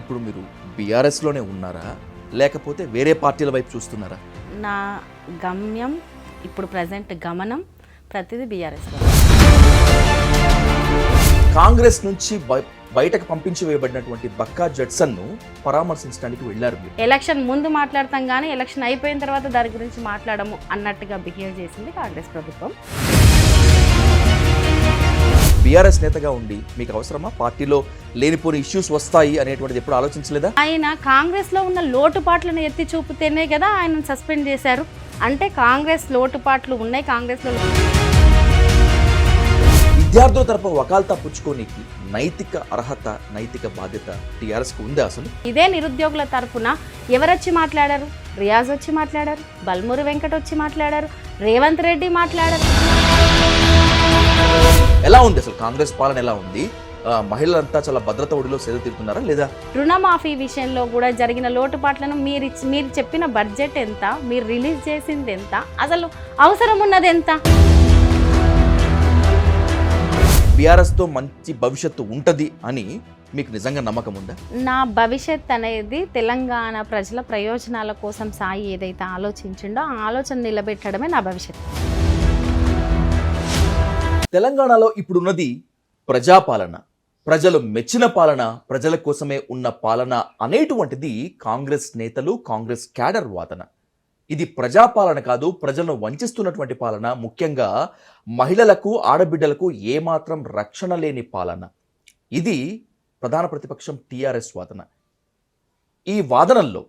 ఇప్పుడు మీరు బీఆర్ఎస్లోనే ఉన్నారా, లేకపోతే వేరే పార్టీల వైపు చూస్తున్నారా? నా గమ్యం ఇప్పుడు ప్రజెంట్ గమనం ప్రతిదీ బీఆర్ఎస్లో. కాంగ్రెస్ నుంచి బయటకు పంపించి వేయబడినటువంటి బక్కా జడ్సన్ను పరామర్శించడానికి వెళ్ళారు మీరు. ఎలక్షన్ ముందు మాట్లాడతాం కానీ ఎలక్షన్ అయిపోయిన తర్వాత దాని గురించి మాట్లాడము అన్నట్టుగా బిహేవ్ చేసింది కాంగ్రెస్ ప్రభుత్వం. బీఆర్ఎస్ నేతగా ఉండి మీకు అవసరమా? పార్టీలో లేనిపోని ఇష్యూస్ వస్తాయి అనేటువంటిది ఎప్పుడు ఆలోచించలేదా? ఆయన కాంగ్రెస్లో ఉన్న లోటుపాట్లను ఎత్తి చూపితేనే కదా ఆయన సస్పెండ్ చేశారు. అంటే కాంగ్రెస్ లోటుపాట్లు ఉన్నాయి. కాంగ్రెస్లో విద్యార్థుల తరపు వకాల్తా పుచ్చుకోనికి నైతిక అర్హత, నైతిక బాధ్యత టీఆర్ఎస్కు ఉందా అసలు? ఇదే నిరుద్యోగుల తరపున ఎవరొచ్చి మాట్లాడారు? రియాజ్ వచ్చి మాట్లాడారు, బల్మూరి వెంకట్ వచ్చి మాట్లాడారు, రేవంత్ రెడ్డి మాట్లాడారు. ఎలా ఉంది అసలు కాంగ్రెస్ పాలన? ఎలా ఉంది? మహిళలంతా చాలా భద్రత ఒడిలో సేద తీరుతున్నారా లేదా? రుణమాఫీ విషయంలో కూడా జరిగిన లోటుపాట్లను మీరు చెప్పిన బడ్జెట్ ఎంత, మీరు రిలీజ్ చేసింది ఎంత, అసలు అవసరం ఉన్నది ఎంత? బీఆర్ఎస్తో మంచి భవిష్యత్తు ఉంటుంది అని మీకు నిజంగా నమ్మకం ఉందా? నా భవిష్యత్ అనేది తెలంగాణ ప్రజల ప్రయోజనాల కోసం సాయి ఏదైతే ఆలోచించిండో ఆ ఆలోచన నిలబెట్టడమే నా భవిష్యత్. తెలంగాణలో ఇప్పుడున్నది ప్రజాపాలన, ప్రజలు మెచ్చిన పాలన, ప్రజల కోసమే ఉన్న పాలన అనేటువంటిది కాంగ్రెస్ నేతలు, కాంగ్రెస్ క్యాడర్ వాదన. ఇది ప్రజాపాలన కాదు, ప్రజలను వంచిస్తున్నటువంటి పాలన. ముఖ్యంగా మహిళలకు, ఆడబిడ్డలకు ఏమాత్రం రక్షణ లేని పాలన. ఇది ప్రధాన ప్రతిపక్షం టీఆర్ఎస్ వాదన. ఈ వాదనల్లో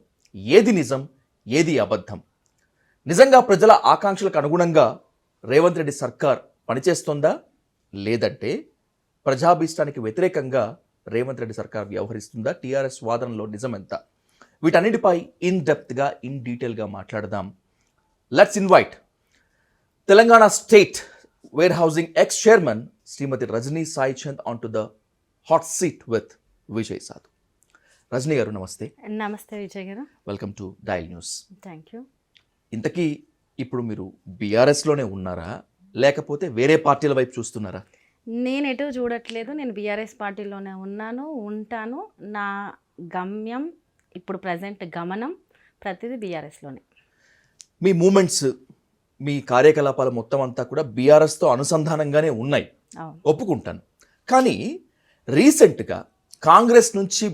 ఏది నిజం, ఏది అబద్ధం? నిజంగా ప్రజల ఆకాంక్షలకు అనుగుణంగా రేవంత్ రెడ్డి సర్కార్ పనిచేస్తుందా, లేదంటే ప్రజాభీష్టానికి వ్యతిరేకంగా రేవంత్ రెడ్డి సర్కార్ వ్యవహరిస్తుందా? టీఆర్ఎస్ వాదనలో నిజం ఎంత? వీటన్నిటిపై ఇన్ డెప్త్గా, ఇన్ డీటెయిల్గా మాట్లాడదాం. Let's invite Telangana state warehousing ex chairman Shrimati Rajani Sai Chand on to the hot seat with Vijay Sadhu. Rajani garu నమస్తే. నమస్తే Vijay garu. Welcome to dial news. Thank you. ఇంతకీ ఇప్పుడు మీరు బీఆర్ఎస్లోనే ఉన్నారా, లేకపోతే వేరే పార్టీల వైపు చూస్తున్నారా? నేను ఎటు చూడట్లేదు. నేను బీఆర్ఎస్ పార్టీలోనే ఉన్నాను, ఉంటాను. నా గమ్యం ఇప్పుడు ప్రజెంట్ గమనం ప్రతిదీ బీఆర్ఎస్లోనే. మీ మూమెంట్స్, మీ కార్యకలాపాలు మొత్తం అంతా కూడా బీఆర్ఎస్తో అనుసంధానంగానే ఉన్నాయి, ఒప్పుకుంటాను. కానీ రీసెంట్గా కాంగ్రెస్ నుంచి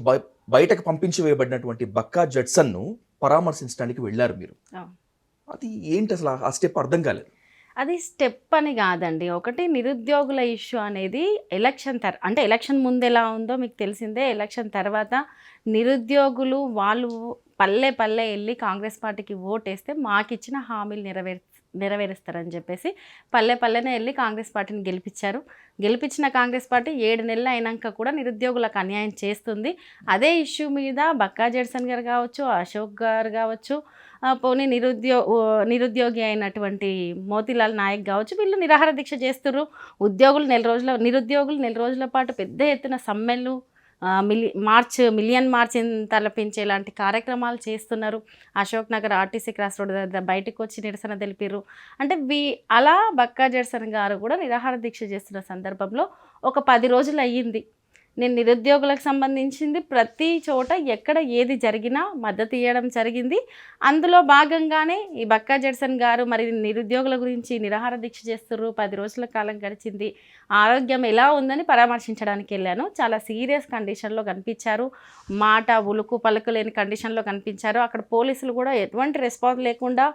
బయటకు పంపించి వేయబడినటువంటి బక్కా జడ్సన్ను పరామర్శించడానికి వెళ్ళారు మీరు. అది ఏంటి అసలు? ఆ స్టెప్ అర్థం కాలేదు. అది స్టెప్ అని కాదండి. ఒకటి నిరుద్యోగుల ఇష్యూ అనేది అంటే ఎలక్షన్ ముందు ఎలా ఉందో మీకు తెలిసిందే. ఎలక్షన్ తర్వాత నిరుద్యోగులు వాళ్ళు పల్లె వెళ్ళి కాంగ్రెస్ పార్టీకి ఓటేస్తే మాకిచ్చిన హామీలు నెరవేరుస్తారని చెప్పేసి పల్లెనే వెళ్ళి కాంగ్రెస్ పార్టీని గెలిపించిన కాంగ్రెస్ పార్టీ 7 నెలలు అయినాక కూడా నిరుద్యోగులకు అన్యాయం చేస్తుంది. అదే ఇష్యూ మీద బక్కా జడ్సన్ గారు కావచ్చు, అశోక్ గారు కావచ్చు, పోనీ నిరుద్యోగి అయినటువంటి మోతీలాల్ నాయక్ కావచ్చు, వీళ్ళు నిరాహార దీక్ష చేస్తున్నారు. నిరుద్యోగులు నెల రోజుల పాటు పెద్ద ఎత్తున సమ్మెలు, మిలియన్ మార్చ్ తలపించేలాంటి కార్యక్రమాలు చేస్తున్నారు. Ashok Nagar RTC cross road దగ్గర బయటకు వచ్చి నిరసన తెలిపారు. అంటే అలా బక్కా జడ్సన్ గారు కూడా నిరాహార దీక్ష చేస్తున్న సందర్భంలో ఒక 10 రోజులు అయ్యింది. నేను నిరుద్యోగులకు సంబంధించింది ప్రతి చోట ఎక్కడ ఏది జరిగినా మద్దతు ఇవ్వడం జరిగింది. అందులో భాగంగానే ఈ బక్కా జడ్సన్ గారు మరి నిరుద్యోగుల గురించి నిరాహార దీక్ష చేస్తున్నారు. 10 రోజుల కాలం గడిచింది. ఆరోగ్యం ఎలా ఉందని పరామర్శించడానికి వెళ్ళాను. చాలా సీరియస్ కండిషన్లో కనిపించారు. మాట ఉలుకు పలుకు లేని కండిషన్లో కనిపించారు. అక్కడ పోలీసులు కూడా ఎటువంటి రెస్పాన్స్ లేకుండా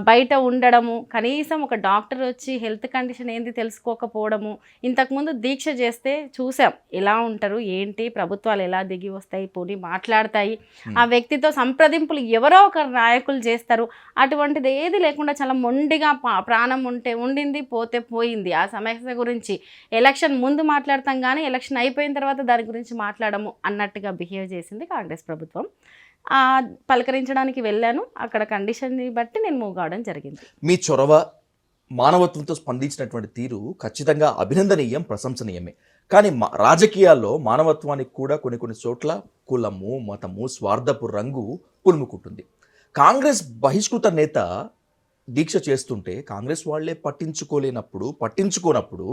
బయట ఉండడము, కనీసం ఒక డాక్టర్ వచ్చి హెల్త్ కండిషన్ ఏంది తెలుసుకోకపోవడము. ఇంతకుముందు దీక్ష చేస్తే చూసాం ఎలా ఉంటారు, ఏంటి, ప్రభుత్వాలు ఎలా దిగి వస్తాయి, పోనీ మాట్లాడతాయి, ఆ వ్యక్తితో సంప్రదింపులు ఎవరో ఒక నాయకులు చేస్తారు. అటువంటిది ఏది లేకుండా చాలా మొండిగా ప్రాణం ఉండింది, పోతే పోయింది. ఆ సమస్య గురించి ఎలక్షన్ ముందు మాట్లాడతాం కానీ ఎలక్షన్ అయిపోయిన తర్వాత దాని గురించి మాట్లాడము అన్నట్టుగా బిహేవ్ చేసింది కాంగ్రెస్ ప్రభుత్వం. పలకరించడానికి వెళ్ళాను. అక్కడ కండిషన్ని బట్టి నేను మూవ్ కావడం జరిగింది. మీ చొరవ, మానవత్వంతో స్పందించినటువంటి తీరు ఖచ్చితంగా అభినందనీయం, ప్రశంసనీయమే. కానీ రాజకీయాల్లో మానవత్వానికి కూడా కొన్ని చోట్ల కులము, మతము, స్వార్థపు రంగు పులుముకుంటుంది. కాంగ్రెస్ బహిష్కృత నేత దీక్ష చేస్తుంటే కాంగ్రెస్ వాళ్లే పట్టించుకోనప్పుడు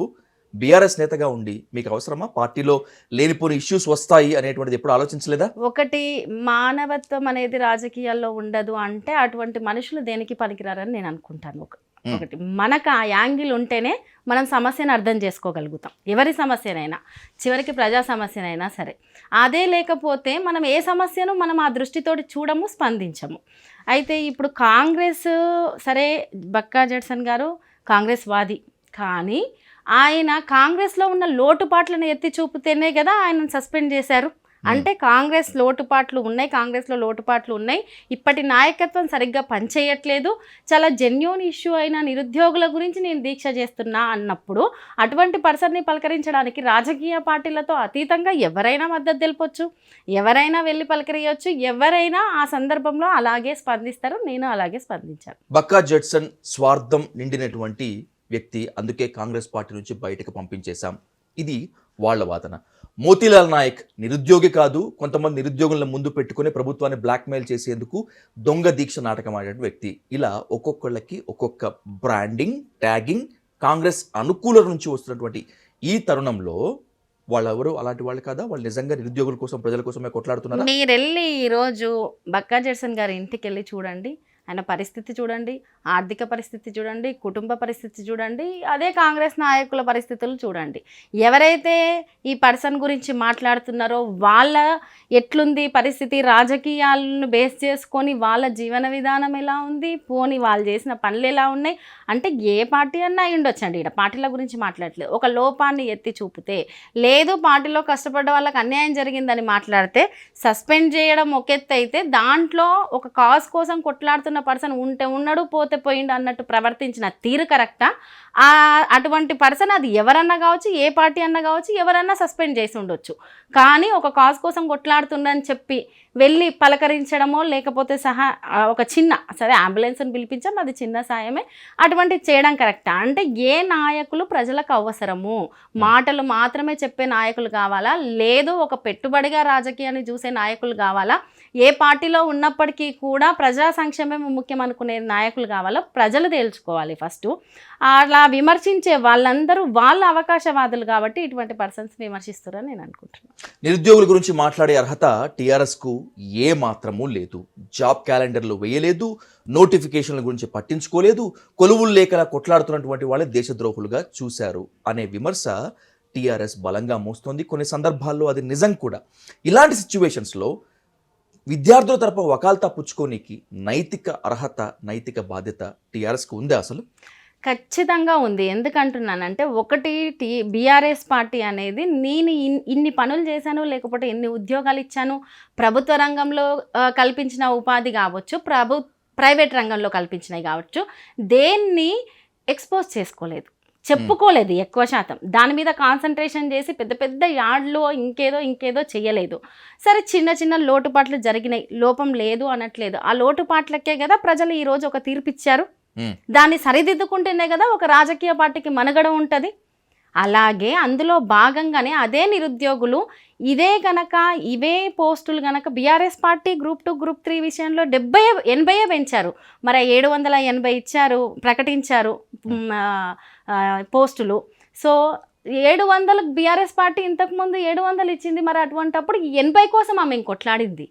బీఆర్ఎస్ నేతగా ఉండి మీకు అవసరమా? పార్టీలో లేనిపోని ఇష్యూస్ వస్తాయి అనేటువంటిది ఎప్పుడు ఆలోచించలేదా? ఒకటి మానవత్వం అనేది రాజకీయాల్లో ఉండదు అంటే అటువంటి మనుషులు దేనికి పనికిరారని నేను అనుకుంటాను. ఒకటి మనకు ఆ యాంగిల్ ఉంటేనే మనం సమస్యను అర్థం చేసుకోగలుగుతాం. ఎవరి సమస్యనైనా, చివరికి ప్రజా సమస్యనైనా సరే. అదే లేకపోతే మనం ఏ సమస్యను మనం ఆ దృష్టితోటి చూడము, స్పందించము. అయితే ఇప్పుడు కాంగ్రెస్ సరే, బక్కా జడ్సన్ గారు కాంగ్రెస్ వాది, కానీ ఆయన కాంగ్రెస్లో ఉన్న లోటుపాట్లను ఎత్తి చూపితేనే కదా ఆయనను సస్పెండ్ చేశారు. అంటే కాంగ్రెస్ లోటుపాట్లు ఉన్నాయి, కాంగ్రెస్లో లోటుపాట్లు ఉన్నాయి, ఇప్పటి నాయకత్వం సరిగ్గా పనిచేయట్లేదు, చాలా జెన్యూన్ ఇష్యూ అయిన నిరుద్యోగుల గురించి నేను దీక్ష చేస్తున్నా అన్నప్పుడు అటువంటి పర్సన్ని పలకరించడానికి రాజకీయ పార్టీలతో అతీతంగా ఎవరైనా మద్దతు తెలపొచ్చు, ఎవరైనా వెళ్ళి పలకరియొచ్చు, ఎవరైనా ఆ సందర్భంలో అలాగే స్పందిస్తారు. నేను అలాగే స్పందించాను. బక్కా జడ్సన్ స్వార్థం నిండినటువంటి వ్యక్తి, అందుకే కాంగ్రెస్ పార్టీ నుంచి బయటకు పంపించేశాం, ఇది వాళ్ళ వాదన. మోతీలాల్ నాయక్ నిరుద్యోగి కాదు, కొంతమంది నిరుద్యోగులను ముందు పెట్టుకుని ప్రభుత్వాన్ని బ్లాక్మెయిల్ చేసేందుకు దొంగ దీక్ష నాటకం ఆడే వ్యక్తి. ఇలా ఒక్కొక్కళ్ళకి ఒక్కొక్క బ్రాండింగ్, ట్యాగింగ్ కాంగ్రెస్ అనుకూల నుంచి వస్తున్నటువంటి ఈ తరుణంలో వాళ్ళెవరు అలాంటి వాళ్ళు కాదా? వాళ్ళు నిజంగా నిరుద్యోగుల కోసం, ప్రజల కోసమే కొట్లాడుతున్నారా? మీరు వెళ్ళి ఈరోజు బక్కా జడ్సన్ గారి ఇంటికి వెళ్ళి చూడండి, ఆయన పరిస్థితి చూడండి, ఆర్థిక పరిస్థితి చూడండి, కుటుంబ పరిస్థితి చూడండి, అదే కాంగ్రెస్ నాయకుల పరిస్థితులు చూడండి. ఎవరైతే ఈ పర్సన్ గురించి మాట్లాడుతున్నారో వాళ్ళ ఎట్లుంది పరిస్థితి, రాజకీయాలను బేస్ చేసుకొని వాళ్ళ జీవన విధానం ఎలా ఉంది, పోని వాళ్ళు చేసిన పనులు ఎలా ఉన్నాయి, అంటే ఏ పార్టీ అన్నా అయి ఉండొచ్చండి. ఇక్కడ పార్టీల గురించి మాట్లాడట్లేదు. ఒక లోపాన్ని ఎత్తి చూపితే, లేదు పార్టీలో కష్టపడ్డ వాళ్ళకి అన్యాయం జరిగిందని మాట్లాడితే సస్పెండ్ చేయడం ఒక ఎత్తు అయితే, దాంట్లో ఒక కాజ్ కోసం కొట్లాడుతున్న పర్సన్ ఉంటే ఉన్నాడు, పోతే పోయిండు అన్నట్టు ప్రవర్తించిన తీరు కరెక్టా? అటువంటి పర్సన్ అది ఎవరన్నా కావచ్చు, ఏ పార్టీ అన్నా కావచ్చు, ఎవరన్నా సస్పెండ్ చేసి ఉండొచ్చు. కానీ ఒక కాజ్ కోసం కొట్లాడుతుండని చెప్పి వెళ్ళి పలకరించడమో, లేకపోతే ఒక చిన్న సరే అంబులెన్స్ని పిలిపించాం, అది చిన్న సాయమే, అటువంటిది చేయడం కరెక్టా? అంటే ఏ నాయకులు ప్రజలకు అవసరము, మాటలు మాత్రమే చెప్పే నాయకులు కావాలా, లేదు ఒక పెట్టుబడిగా రాజకీయాన్ని చూసే నాయకులు కావాలా, ఏ పార్టీలో ఉన్నప్పటికీ కూడా ప్రజా సంక్షేమం ముఖ్యం అనుకునే నాయకులు కావాలో ప్రజలు తేల్చుకోవాలి ఫస్ట్. అలా విమర్శించే వాళ్ళందరూ వాళ్ళ అవకాశవాదులు కాబట్టి ఇటువంటి పర్సన్స్ విమర్శిస్తారని నేను అనుకుంటున్నాను. నిరుద్యోగుల గురించి మాట్లాడే అర్హత టీఆర్ఎస్కు ఏ మాత్రమూ లేదు. జాబ్ క్యాలెండర్లు వేయలేదు, నోటిఫికేషన్ల గురించి పట్టించుకోలేదు, కొలువులు లేకలా కొట్లాడుతున్నటువంటి వాళ్ళే దేశద్రోహులుగా చూశారు అనే విమర్శ టీఆర్ఎస్ బలంగా మోస్తోంది. కొన్ని సందర్భాల్లో అది నిజం కూడా. ఇలాంటి సిచ్యువేషన్స్లో విద్యార్థుల తరపు వకాల్తా పుచ్చుకోనికి నైతిక అర్హత, నైతిక బాధ్యత టీఆర్ఎస్కు ఉందా అసలు? ఖచ్చితంగా ఉంది. ఎందుకంటున్నానంటే, ఒకటి బీఆర్ఎస్ పార్టీ అనేది నేను ఇన్ని పనులు చేశాను, లేకపోతే ఇన్ని ఉద్యోగాలు ఇచ్చాను, ప్రభుత్వ రంగంలో కల్పించిన ఉపాధి కావచ్చు, ప్రైవేట్ రంగంలో కల్పించినవి కావచ్చు, దేన్ని ఎక్స్పోజ్ చేసుకోలేదు, చెప్పుకోలేదు. ఎక్కువ శాతం దాని మీద కాన్సన్ట్రేషన్ చేసి పెద్ద పెద్ద యార్డ్లో ఇంకేదో చేయలేదు. సరే, చిన్న చిన్న లోటుపాట్లు జరిగినాయి, లోపం లేదు అనట్లేదు. ఆ లోటుపాట్లకే కదా ప్రజలు ఈరోజు ఒక తీర్పు ఇచ్చారు. దాన్ని సరిదిద్దుకుంటేనే కదా ఒక రాజకీయ పార్టీకి మనుగడ ఉంటుంది. అలాగే అందులో భాగంగానే అదే నిరుద్యోగులు ఇవే పోస్టులు గనక బీఆర్ఎస్ పార్టీ గ్రూప్ 2, గ్రూప్ 3 విషయంలో 80 పెంచారు. మరి 780 ఇచ్చారు, ప్రకటించారు పోస్టులు. సో 700 బీఆర్ఎస్ పార్టీ ఇంతకుముందు 700 ఇచ్చింది. మరి అటువంటప్పుడు 80 కోసం ఆమె ఇంకొట్లాడింది.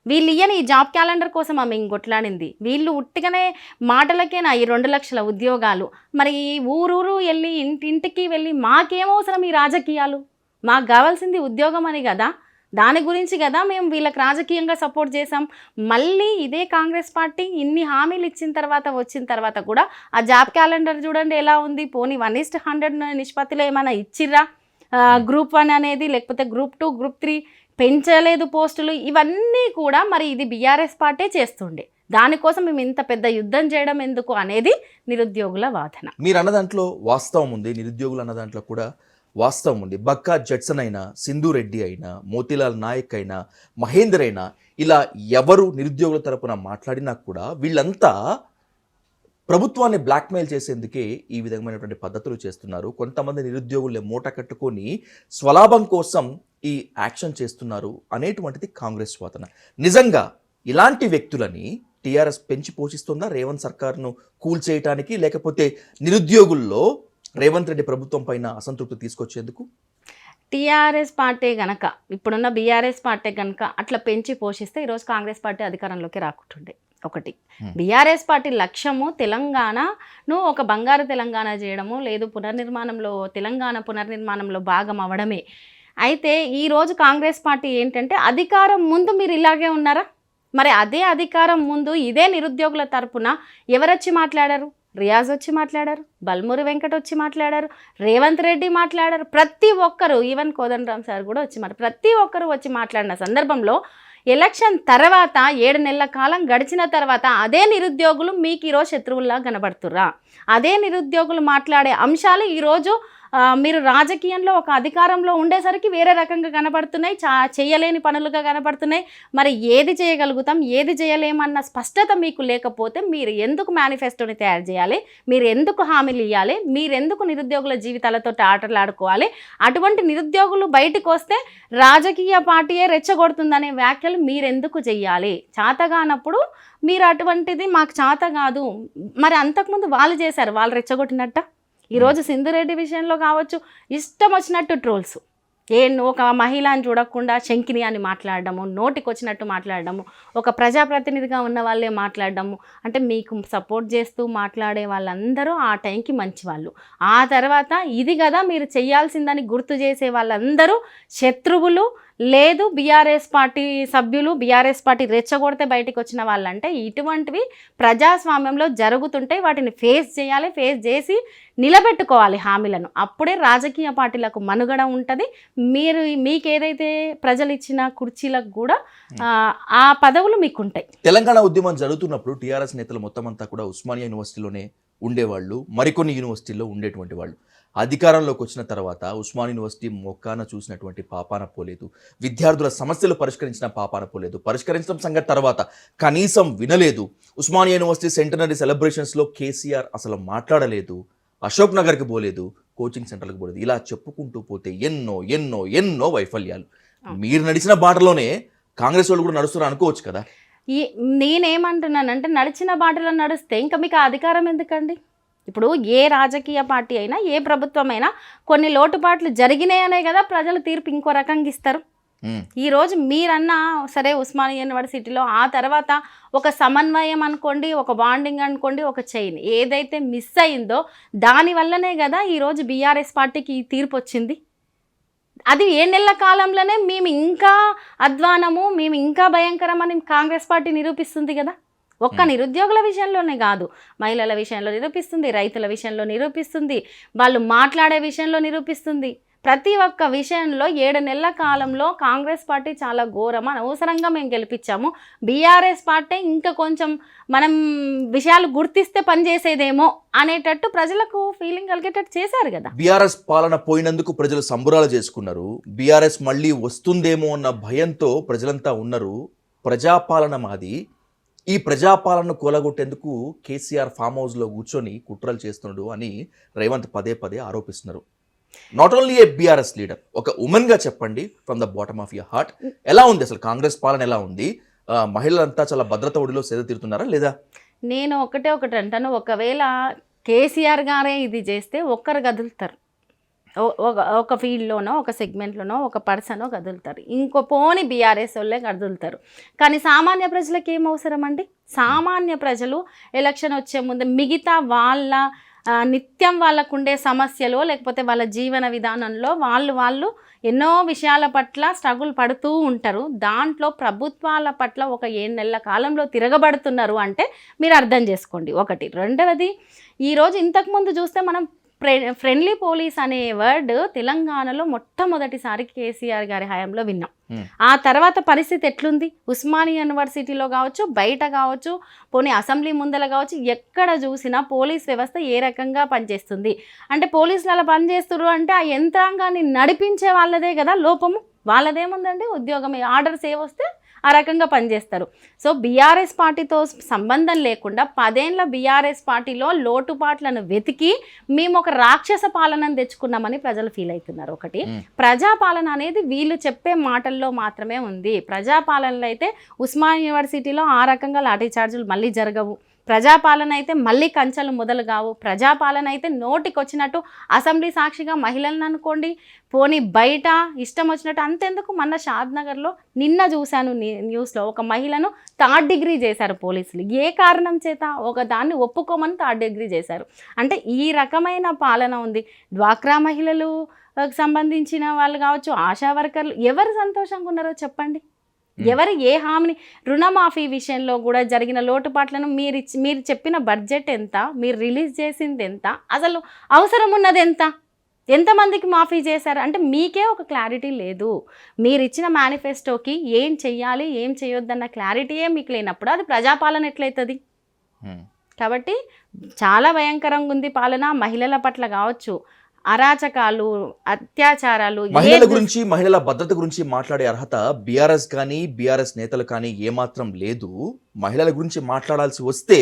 వీళ్ళు ఇయ్యని ఈ జాబ్ క్యాలెండర్ కోసం ఆమె ఇంకొట్లాడింది. వీళ్ళు ఉట్టిగానే మాటలకేనా ఈ 2 లక్షల ఉద్యోగాలు. మరి ఊరూరు వెళ్ళి ఇంటింటికి వెళ్ళి మాకేమవసరం ఈ రాజకీయాలు, మాకు కావాల్సింది ఉద్యోగం అని కదా, దాని గురించి కదా మేము వీళ్ళకి రాజకీయంగా సపోర్ట్ చేసాం. మళ్ళీ ఇదే కాంగ్రెస్ పార్టీ ఇన్ని హామీలు వచ్చిన తర్వాత కూడా ఆ జాబ్ క్యాలెండర్ చూడండి ఎలా ఉంది. పోనీ 1:100 నిష్పత్తిలో ఏమైనా ఇచ్చిర్రా? గ్రూప్ 1 అనేది, లేకపోతే గ్రూప్ 2, గ్రూప్ 3 పెంచలేదు పోస్టులు. ఇవన్నీ కూడా మరి ఇది బీఆర్ఎస్ పార్టీ చేస్తుండే. దానికోసం మేము ఇంత పెద్ద యుద్ధం చేయడం ఎందుకు అనేది నిరుద్యోగుల వాదన. మీరు అన్న దాంట్లో వాస్తవం ఉంది, నిరుద్యోగులు అన్న దాంట్లో కూడా వాస్తవం ఉంది. బక్కా జడ్సన్ అయినా, సింధు రెడ్డి అయినా, మోతీలాల్ నాయక్ అయినా, మహేందర్ అయినా, ఇలా ఎవరు నిరుద్యోగుల తరపున మాట్లాడినా కూడా వీళ్ళంతా ప్రభుత్వాన్ని బ్లాక్మెయిల్ చేసేందుకే ఈ విధమైనటువంటి పద్ధతులు చేస్తున్నారు. కొంతమంది నిరుద్యోగుల్ని మూట కట్టుకొని స్వలాభం కోసం ఈ యాక్షన్ చేస్తున్నారు అనేటువంటిది కాంగ్రెస్ వాదన. నిజంగా ఇలాంటి వ్యక్తులని టీఆర్ఎస్ పెంచి పోషిస్తుందా రేవంత్ సర్కార్ను కూల్ చేయటానికి, లేకపోతే నిరుద్యోగుల్లో రేవంత్ రెడ్డి ప్రభుత్వం పైన అసంతృప్తి తీసుకొచ్చేందుకు? టీఆర్ఎస్ పార్టీ గనక ఇప్పుడున్న బీఆర్ఎస్ పార్టీ గనక అట్లా పెంచి పోషిస్తే ఈరోజు కాంగ్రెస్ పార్టీ అధికారంలోకి రాకుంటుండే. ఒకటి, బీఆర్ఎస్ పార్టీ లక్ష్యము తెలంగాణను ఒక బంగారు తెలంగాణ చేయడము, లేదు తెలంగాణ పునర్నిర్మాణంలో భాగం అవ్వడమే. అయితే ఈరోజు కాంగ్రెస్ పార్టీ ఏంటంటే అధికారం ముందు మీరు ఇలాగే ఉన్నారా, మరి అదే అధికారం ముందు ఇదే నిరుద్యోగుల తరపున ఎవరొచ్చి మాట్లాడారు? రియాజ్ వచ్చి మాట్లాడారు, బల్మూరి వెంకట్ వచ్చి మాట్లాడారు, రేవంత్ రెడ్డి మాట్లాడారు, ప్రతి ఒక్కరు, ఈవెన్ కోదండరామ్ సార్ కూడా వచ్చి ప్రతి ఒక్కరు వచ్చి మాట్లాడిన సందర్భంలో ఎలక్షన్ తర్వాత 7 నెలల కాలం గడిచిన తర్వాత అదే నిరుద్యోగులు మీకు ఈరోజు శత్రువుల్లా కనబడుతుర్రా? అదే నిరుద్యోగులు మాట్లాడే అంశాలు ఈరోజు మీరు రాజకీయంలో ఒక అధికారంలో ఉండేసరికి వేరే రకంగా కనబడుతున్నాయి, చేయలేని పనులుగా కనబడుతున్నాయి. మరి ఏది చేయగలుగుతాం, ఏది చేయలేమన్న స్పష్టత మీకు లేకపోతే మీరు ఎందుకు మేనిఫెస్టోని తయారు చేయాలి? మీరు ఎందుకు హామీలు ఇవ్వాలి? మీరెందుకు నిరుద్యోగుల జీవితాలతో ఆటలాడుకోవాలి? అటువంటి నిరుద్యోగులు బయటకు వస్తే రాజకీయ పార్టీయే రెచ్చగొడుతుందనే వ్యాఖ్యలు మీరెందుకు చెయ్యాలి? చేతగానప్పుడు మీరు అటువంటిది మాకు చేత కాదు, మరి అంతకుముందు వాళ్ళు చేశారు, వాళ్ళు రెచ్చగొట్టినట్ట. ఈరోజు సింధురెడ్డి విషయంలో కావచ్చు, ఇష్టం వచ్చినట్టు ట్రోల్స్, ఒక మహిళని చూడకుండా శంకిని అని మాట్లాడడము, నోటికి వచ్చినట్టు మాట్లాడడము, ఒక ప్రజాప్రతినిధిగా ఉన్న వాళ్ళే మాట్లాడడము. అంటే మీకు సపోర్ట్ చేస్తూ మాట్లాడే వాళ్ళందరూ ఆ టైంకి మంచి వాళ్ళు. ఆ తర్వాత ఇది కదా మీరు చేయాల్సిందని గుర్తు చేసే వాళ్ళందరూ శత్రువులు, లేదు బీఆర్ఎస్ పార్టీ సభ్యులు, బీఆర్ఎస్ పార్టీ రెచ్చగొడితే బయటకు వచ్చిన వాళ్ళంటే ఇటువంటివి ప్రజాస్వామ్యంలో జరుగుతుంటే వాటిని ఫేస్ చేయాలి, ఫేస్ చేసి నిలబెట్టుకోవాలి హామీలను. అప్పుడే రాజకీయ పార్టీలకు మనుగడ ఉంటుంది. మీకు ఏదైతే ప్రజలు ఇచ్చిన కుర్చీలకు కూడా ఆ పదవులు మీకు ఉంటాయి. తెలంగాణ ఉద్యమం జరుగుతున్నప్పుడు టీఆర్ఎస్ నేతలు మొత్తం అంతా కూడా ఉస్మానియా యూనివర్సిటీలోనే ఉండేవాళ్ళు, మరికొన్ని యూనివర్సిటీల్లో ఉండేటువంటి వాళ్ళు. అధికారంలోకి వచ్చిన తర్వాత ఉస్మానియా యూనివర్సిటీ మొక్కాన చూసినటువంటి పాపాన పోలేదు, విద్యార్థుల సమస్యలు పరిష్కరించిన పాపాన పోలేదు, పరిష్కరించడం సంగతి తర్వాత కనీసం వినలేదు. ఉస్మానియా యూనివర్సిటీ సెంటనరీ సెలబ్రేషన్స్లో కేసీఆర్ అసలు మాట్లాడలేదు, అశోక్ నగర్కి పోలేదు, కోచింగ్ సెంటర్లకు పోలేదు. ఇలా చెప్పుకుంటూ పోతే ఎన్నో ఎన్నో ఎన్నో వైఫల్యాలు. మీరు నడిచిన బాటలోనే కాంగ్రెస్ వాళ్ళు కూడా నడుస్తున్నారు అనుకోవచ్చు కదా. నేనేమంటున్నానంటే నడిచిన బాటలో నడిస్తే ఇంకా మీకు అధికారం ఎందుకండి? ఇప్పుడు ఏ రాజకీయ పార్టీ అయినా, ఏ ప్రభుత్వం అయినా కొన్ని లోటుపాట్లు జరిగినాయనే కదా ప్రజలు తీర్పు ఇంకో రకంగా ఇస్తారు. ఈరోజు మీరన్నా సరే ఉస్మానియా యూనివర్సిటీలో ఆ తర్వాత ఒక సమన్వయం అనుకోండి, ఒక బాండింగ్ అనుకోండి, ఒక చైన్ ఏదైతే మిస్ అయిందో దానివల్లనే కదా ఈరోజు బీఆర్ఎస్ పార్టీకి ఈ తీర్పు వచ్చింది. అది 7 నెలల కాలంలోనే మేము ఇంకా అధ్వానము, మేము ఇంకా భయంకరమని కాంగ్రెస్ పార్టీ నిరూపిస్తుంది కదా. ఒక్క నిరుద్యోగుల విషయంలోనే కాదు, మహిళల విషయంలో నిరూపిస్తుంది, రైతుల విషయంలో నిరూపిస్తుంది, వాళ్ళు మాట్లాడే విషయంలో నిరూపిస్తుంది. ప్రతి ఒక్క విషయంలో 7 నెలల కాలంలో కాంగ్రెస్ పార్టీ చాలా ఘోరం, అనవసరంగా మేము గెలిపించాము, బీఆర్ఎస్ పార్టీ ఇంకా కొంచెం మనం విషయాలు గుర్తిస్తే పనిచేసేదేమో అనేటట్టు ప్రజలకు ఫీలింగ్ కలిగేటట్టు చేశారు కదా. బీఆర్ఎస్ పాలన పోయినందుకు ప్రజలు సంబరాలు చేసుకున్నారు, బీఆర్ఎస్ మళ్ళీ వస్తుందేమో అన్న భయంతో ప్రజలంతా ఉన్నారు. ప్రజాపాలన మాది, ఈ ప్రజాపాలనను కూలగొట్టేందుకు కేసీఆర్ ఫామ్ హౌస్లో కూర్చొని కుట్రలు చేస్తున్నాడు అని రేవంత్ పదే పదే ఆరోపిస్తున్నారు. Not only A BRS leader, ఒక ఉమెన్గా చెప్పండి from the bottom of your heart, ఎలా ఉంది అసలు కాంగ్రెస్ పాలన? ఎలా ఉంది? మహిళలంతా చాలా భద్రత ఒడిలో సేద తీరుతున్నారా లేదా? నేను ఒకటి అంటాను, ఒకవేళ కేసీఆర్ గారే ఇది చేస్తే ఒక్కరు కదులుతారు, ఒక ఫీల్డ్లోనో ఒక సెగ్మెంట్లోనో ఒక పర్సనో కదులుతారు, ఇంకో పోని బీఆర్ఎస్ వాళ్ళే కదులుతారు. కానీ సామాన్య ప్రజలకు ఏం అవసరం అండి? సామాన్య ప్రజలు ఎలక్షన్ వచ్చే ముందు మిగతా వాళ్ళ నిత్యం వాళ్ళకుండే సమస్యలు, లేకపోతే వాళ్ళ జీవన విధానంలో వాళ్ళు ఎన్నో విషయాల పట్ల స్ట్రగుల్ పడుతూ ఉంటారు. దాంట్లో ప్రభుత్వాల పట్ల ఒక 7 నెలల కాలంలో తిరగబడుతున్నారు అంటే మీరు అర్థం చేసుకోండి. ఒకటి. రెండవది, ఈరోజు ఇంతకుముందు చూస్తే మనం ఫ్రెండ్లీ పోలీస్ అనే వర్డ్ తెలంగాణలో మొట్టమొదటిసారి కేసీఆర్ గారి హయాంలో విన్నాం. ఆ తర్వాత పరిస్థితి ఎట్లుంది? ఉస్మానియా యూనివర్సిటీలో కావచ్చు, బయట కావచ్చు, పోనీ అసెంబ్లీ ముందర కావచ్చు, ఎక్కడ చూసినా పోలీస్ వ్యవస్థ ఏ రకంగా పనిచేస్తుంది అంటే పోలీసులు అలా పనిచేస్తున్నారు అంటే ఆ యంత్రాంగాన్ని నడిపించే వాళ్ళదే కదా లోపము. వాళ్ళదేముందండి, ఉద్యోగం ఆర్డర్స్ ఏ వస్తే ఆ రకంగా పనిచేస్తారు. సో బీఆర్ఎస్ పార్టీతో సంబంధం లేకుండా 10 ఏళ్ల బీఆర్ఎస్ పార్టీలో లోటుపాట్లను వెతికి మేము ఒక రాక్షస పాలనను తెచ్చుకున్నామని ప్రజలు ఫీల్ అవుతున్నారు. ఒకటి. ప్రజాపాలన అనేది వీళ్ళు చెప్పే మాటల్లో మాత్రమే ఉంది. ప్రజాపాలనలో అయితే ఉస్మానియా యూనివర్సిటీలో ఆ రకంగా లాఠీ చార్జీలు మళ్ళీ జరగవు, ప్రజాపాలన అయితే మళ్ళీ కంచెలు మొదలు కావు. ప్రజాపాలన అయితే నోటికి వచ్చినట్టు అసెంబ్లీ సాక్షిగా మహిళలను అనుకోండి, పోనీ బయట ఇష్టం వచ్చినట్టు అంతెందుకు. మొన్న షాద్నగర్లో నిన్న చూశాను న్యూస్లో ఒక మహిళను 3rd డిగ్రీ చేశారు పోలీసులు. ఏ కారణం చేత? ఒక దాన్ని ఒప్పుకోమని 3rd డిగ్రీ చేశారు. అంటే ఈ రకమైన పాలన ఉంది. డ్వాక్రా మహిళలు సంబంధించిన వాళ్ళు కావచ్చు, ఆశా వర్కర్లు, ఎవరు సంతోషంగా ఉన్నారో చెప్పండి. ఎవరు ఏ హామీని, రుణమాఫీ విషయంలో కూడా జరిగిన లోటుపాట్లను మీరు చెప్పిన బడ్జెట్ ఎంత, మీరు రిలీజ్ చేసింది ఎంత, అసలు అవసరం ఉన్నది ఎంత, ఎంతమందికి మాఫీ చేశారు అంటే మీకే ఒక క్లారిటీ లేదు. మీరు ఇచ్చిన మేనిఫెస్టోకి ఏం చెయ్యాలి ఏం చేయొద్దన్న క్లారిటీయే మీకు లేనప్పుడు అది ప్రజాపాలన ఎట్లయితుంది? కాబట్టి చాలా భయంకరంగా ఉంది పాలన. మహిళల పట్ల కావచ్చు, అరాచకాలు, అత్యాచారాలు, మహిళల గురించి, మహిళల భద్రత గురించి మాట్లాడే అర్హత బీఆర్ఎస్ కానీ బీఆర్ఎస్ నేతలు కానీ ఏమాత్రం లేదు. మహిళల గురించి మాట్లాడాల్సి వస్తే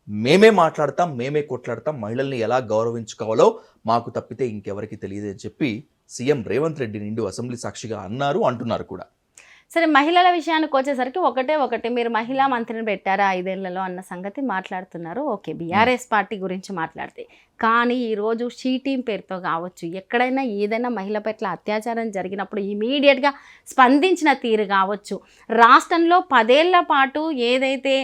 మేమే మాట్లాడతాం, మేమే కొట్లాడతాం, మహిళల్ని ఎలా గౌరవించుకోవాలో మాకు తప్పితే ఇంకెవరికి తెలియదు అని చెప్పి సీఎం రేవంత్ రెడ్డి నిండు అసెంబ్లీ సాక్షిగా అంటున్నారు కూడా. సరే, మహిళల విషయానికి వచ్చేసరికి ఒకటే మీరు మహిళా మంత్రిని పెట్టారా 5 ఏళ్లలో అన్న సంగతి మాట్లాడుతున్నారు. ఓకే, బీఆర్ఎస్ పార్టీ గురించి మాట్లాడితే, కానీ ఈరోజు షీ టీం పేరుతో కావచ్చు, ఎక్కడైనా ఏదైనా మహిళ పట్ల అత్యాచారం జరిగినప్పుడు ఇమీడియట్గా స్పందించిన తీరు కావచ్చు, రాష్ట్రంలో 10 ఏళ్ల పాటు ఏదైతే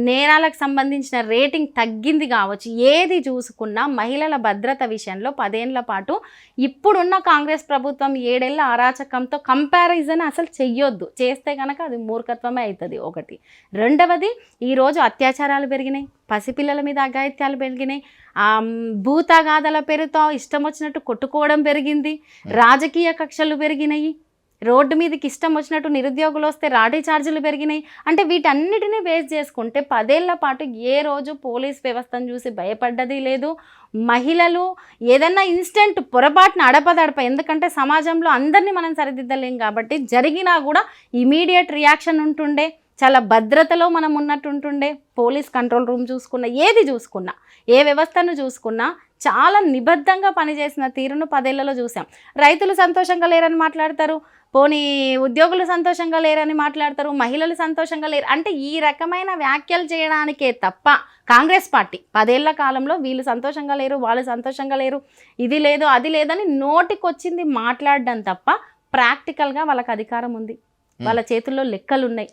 నేరాలకు సంబంధించిన రేటింగ్ తగ్గింది కావచ్చు, ఏది చూసుకున్నా మహిళల భద్రత విషయంలో 10 ఏళ్ల పాటు ఇప్పుడున్న కాంగ్రెస్ ప్రభుత్వం 7 ఏళ్ల అరాచకంతో కంపారిజన్ అసలు చెయ్యొద్దు. చేస్తే కనుక అది మూర్ఖత్వమే అవుతుంది. ఒకటి. రెండవది, ఈరోజు అత్యాచారాలు పెరిగినాయి, పసిపిల్లల మీద అఘాయిత్యాలు పెరిగినాయి, భూతగాథల పేరుతో ఇష్టం వచ్చినట్టు కొట్టుకోవడం పెరిగింది, రాజకీయ కక్షలు పెరిగినాయి, రోడ్డు మీదకి ఇష్టం వచ్చినట్టు నిరుద్యోగులు వస్తే రాటీ ఛార్జీలు పెరిగినాయి. అంటే వీటన్నిటిని బేస్ చేసుకుంటే 10 ఏళ్ల పాటు ఏ రోజు పోలీస్ వ్యవస్థను చూసి భయపడ్డది లేదు. మహిళలు ఏదన్నా ఇన్స్టెంట్ పొరపాటున అడపదడప, ఎందుకంటే సమాజంలో అందరినీ మనం సరిదిద్దలేం కాబట్టి జరిగినా కూడా ఇమీడియట్ రియాక్షన్ ఉంటుండే, చాలా భద్రతలో మనం ఉన్నట్టుంటుండే. పోలీస్ కంట్రోల్ రూమ్ చూసుకున్నా, ఏది చూసుకున్నా, ఏ వ్యవస్థను చూసుకున్నా చాలా నిబద్ధంగా పనిచేసిన తీరును 10 ఏళ్లలో చూసాం. రైతులు సంతోషంగా లేరని మాట్లాడతారు, పోనీ ఉద్యోగులు సంతోషంగా లేరని మాట్లాడతారు, మహిళలు సంతోషంగా లేరు. అంటే ఈ రకమైన వ్యాఖ్యలు చేయడానికే తప్ప కాంగ్రెస్ పార్టీ 10 ఏళ్ల కాలంలో వీళ్ళు సంతోషంగా లేరు, వాళ్ళు సంతోషంగా లేరు, ఇది లేదు అది లేదని నోటికొచ్చింది మాట్లాడడం తప్ప ప్రాక్టికల్గా వాళ్ళకి అధికారం ఉంది, వాళ్ళ చేతుల్లో లెక్కలు ఉన్నాయి.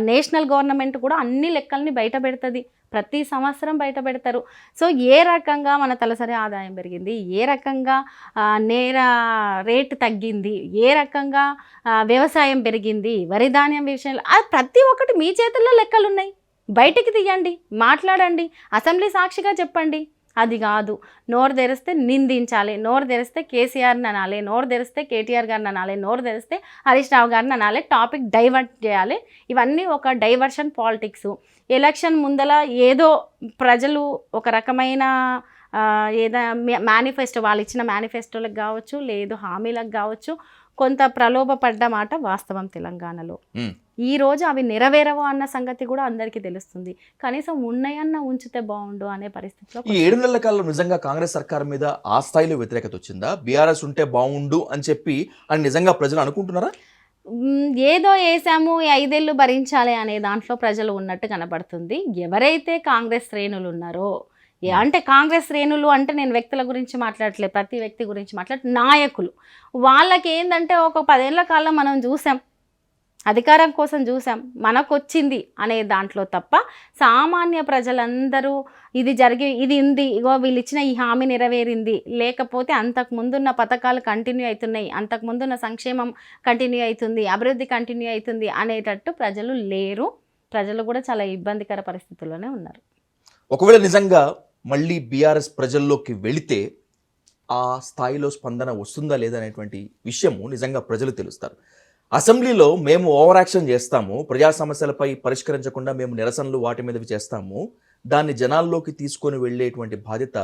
నేషనల్ గవర్నమెంట్ కూడా అన్ని లెక్కల్ని బయట పెడుతుంది, ప్రతి సంవత్సరం బయట పెడతారు. సో ఏ రకంగా మన తలసరి ఆదాయం పెరిగింది, ఏ రకంగా నేర రేటు తగ్గింది, ఏ రకంగా వ్యవసాయం పెరిగింది, వరి ధాన్యం విషయంలో, అది ప్రతి ఒక్కటి మీ చేతుల్లో లెక్కలు ఉన్నాయి. బయటికి తీయండి, మాట్లాడండి, అసెంబ్లీ సాక్షిగా చెప్పండి. అది కాదు, నోరు తెరిస్తే నిందించాలి, నోరు తెరిస్తే కేసీఆర్ని అనాలి, నోరు తెరిస్తే కేటీఆర్ గారిని అనాలి, నోరు తెరిస్తే హరీష్ రావు గారిని అనాలి, టాపిక్ డైవర్ట్ చేయాలి. ఇవన్నీ ఒక డైవర్షన్ పాలిటిక్స్. ఎలక్షన్ ముందల ఏదో ప్రజలు ఒక రకమైన మేనిఫెస్టో, వాళ్ళు ఇచ్చిన మేనిఫెస్టోలకు కావచ్చు, లేదు హామీలకు కావచ్చు, కొంత ప్రలోభపడ్డ మాట వాస్తవం తెలంగాణలో. ఈ రోజు అవి నెరవేరవు అన్న సంగతి కూడా అందరికీ తెలుస్తుంది. కనీసం ఉన్నాయన్న ఉంచితే బాగుండు అనే పరిస్థితిలో. ఈ 7 నెలల కాలంలో నిజంగా కాంగ్రెస్ సర్కార్ మీద ఆ స్థాయిలో వ్యతిరేకత వచ్చిందా? బీఆర్ఎస్ ఉంటే బాగుండు అని చెప్పి అని నిజంగా ప్రజలు అనుకుంటున్నారా? ఏదో వేసాము 5 ఏళ్ళు భరించాలి అనే దాంట్లో ప్రజలు ఉన్నట్టు కనబడుతుంది. ఎవరైతే కాంగ్రెస్ శ్రేణులు ఉన్నారో, అంటే కాంగ్రెస్ శ్రేణులు అంటే నేను వ్యక్తుల గురించి మాట్లాడట్లేదు, ప్రతి వ్యక్తి గురించి నాయకులు, వాళ్ళకి ఏంటంటే ఒక 10 ఏళ్ల కాలం మనం చూసాం, అధికారం కోసం చూసాం, మనకు వచ్చింది అనే దాంట్లో తప్ప సామాన్య ప్రజలందరూ ఇది ఉంది, ఇగో వీళ్ళు ఇచ్చిన ఈ హామీ నెరవేరింది, లేకపోతే అంతకుముందున్న పథకాలు కంటిన్యూ అవుతున్నాయి, అంతకుముందున్న సంక్షేమం కంటిన్యూ అవుతుంది, అభివృద్ధి కంటిన్యూ అవుతుంది అనేటట్టు ప్రజలు లేరు. ప్రజలు కూడా చాలా ఇబ్బందికర పరిస్థితుల్లోనే ఉన్నారు. ఒకవేళ నిజంగా మళ్ళీ బీఆర్ఎస్ ప్రజల్లోకి వెళితే ఆ స్థాయిలో స్పందన వస్తుందా లేదా అనేటువంటి విషయము నిజంగా ప్రజలు తెలుస్తారు. అసెంబ్లీలో మేము ఓవర్ యాక్షన్ చేస్తాము, ప్రజా సమస్యలపై పరిష్కరించకుండా మేము నిరసనలు వాటి మీదవి చేస్తాము, దాన్ని జనాల్లోకి తీసుకొని వెళ్ళేటువంటి బాధ్యత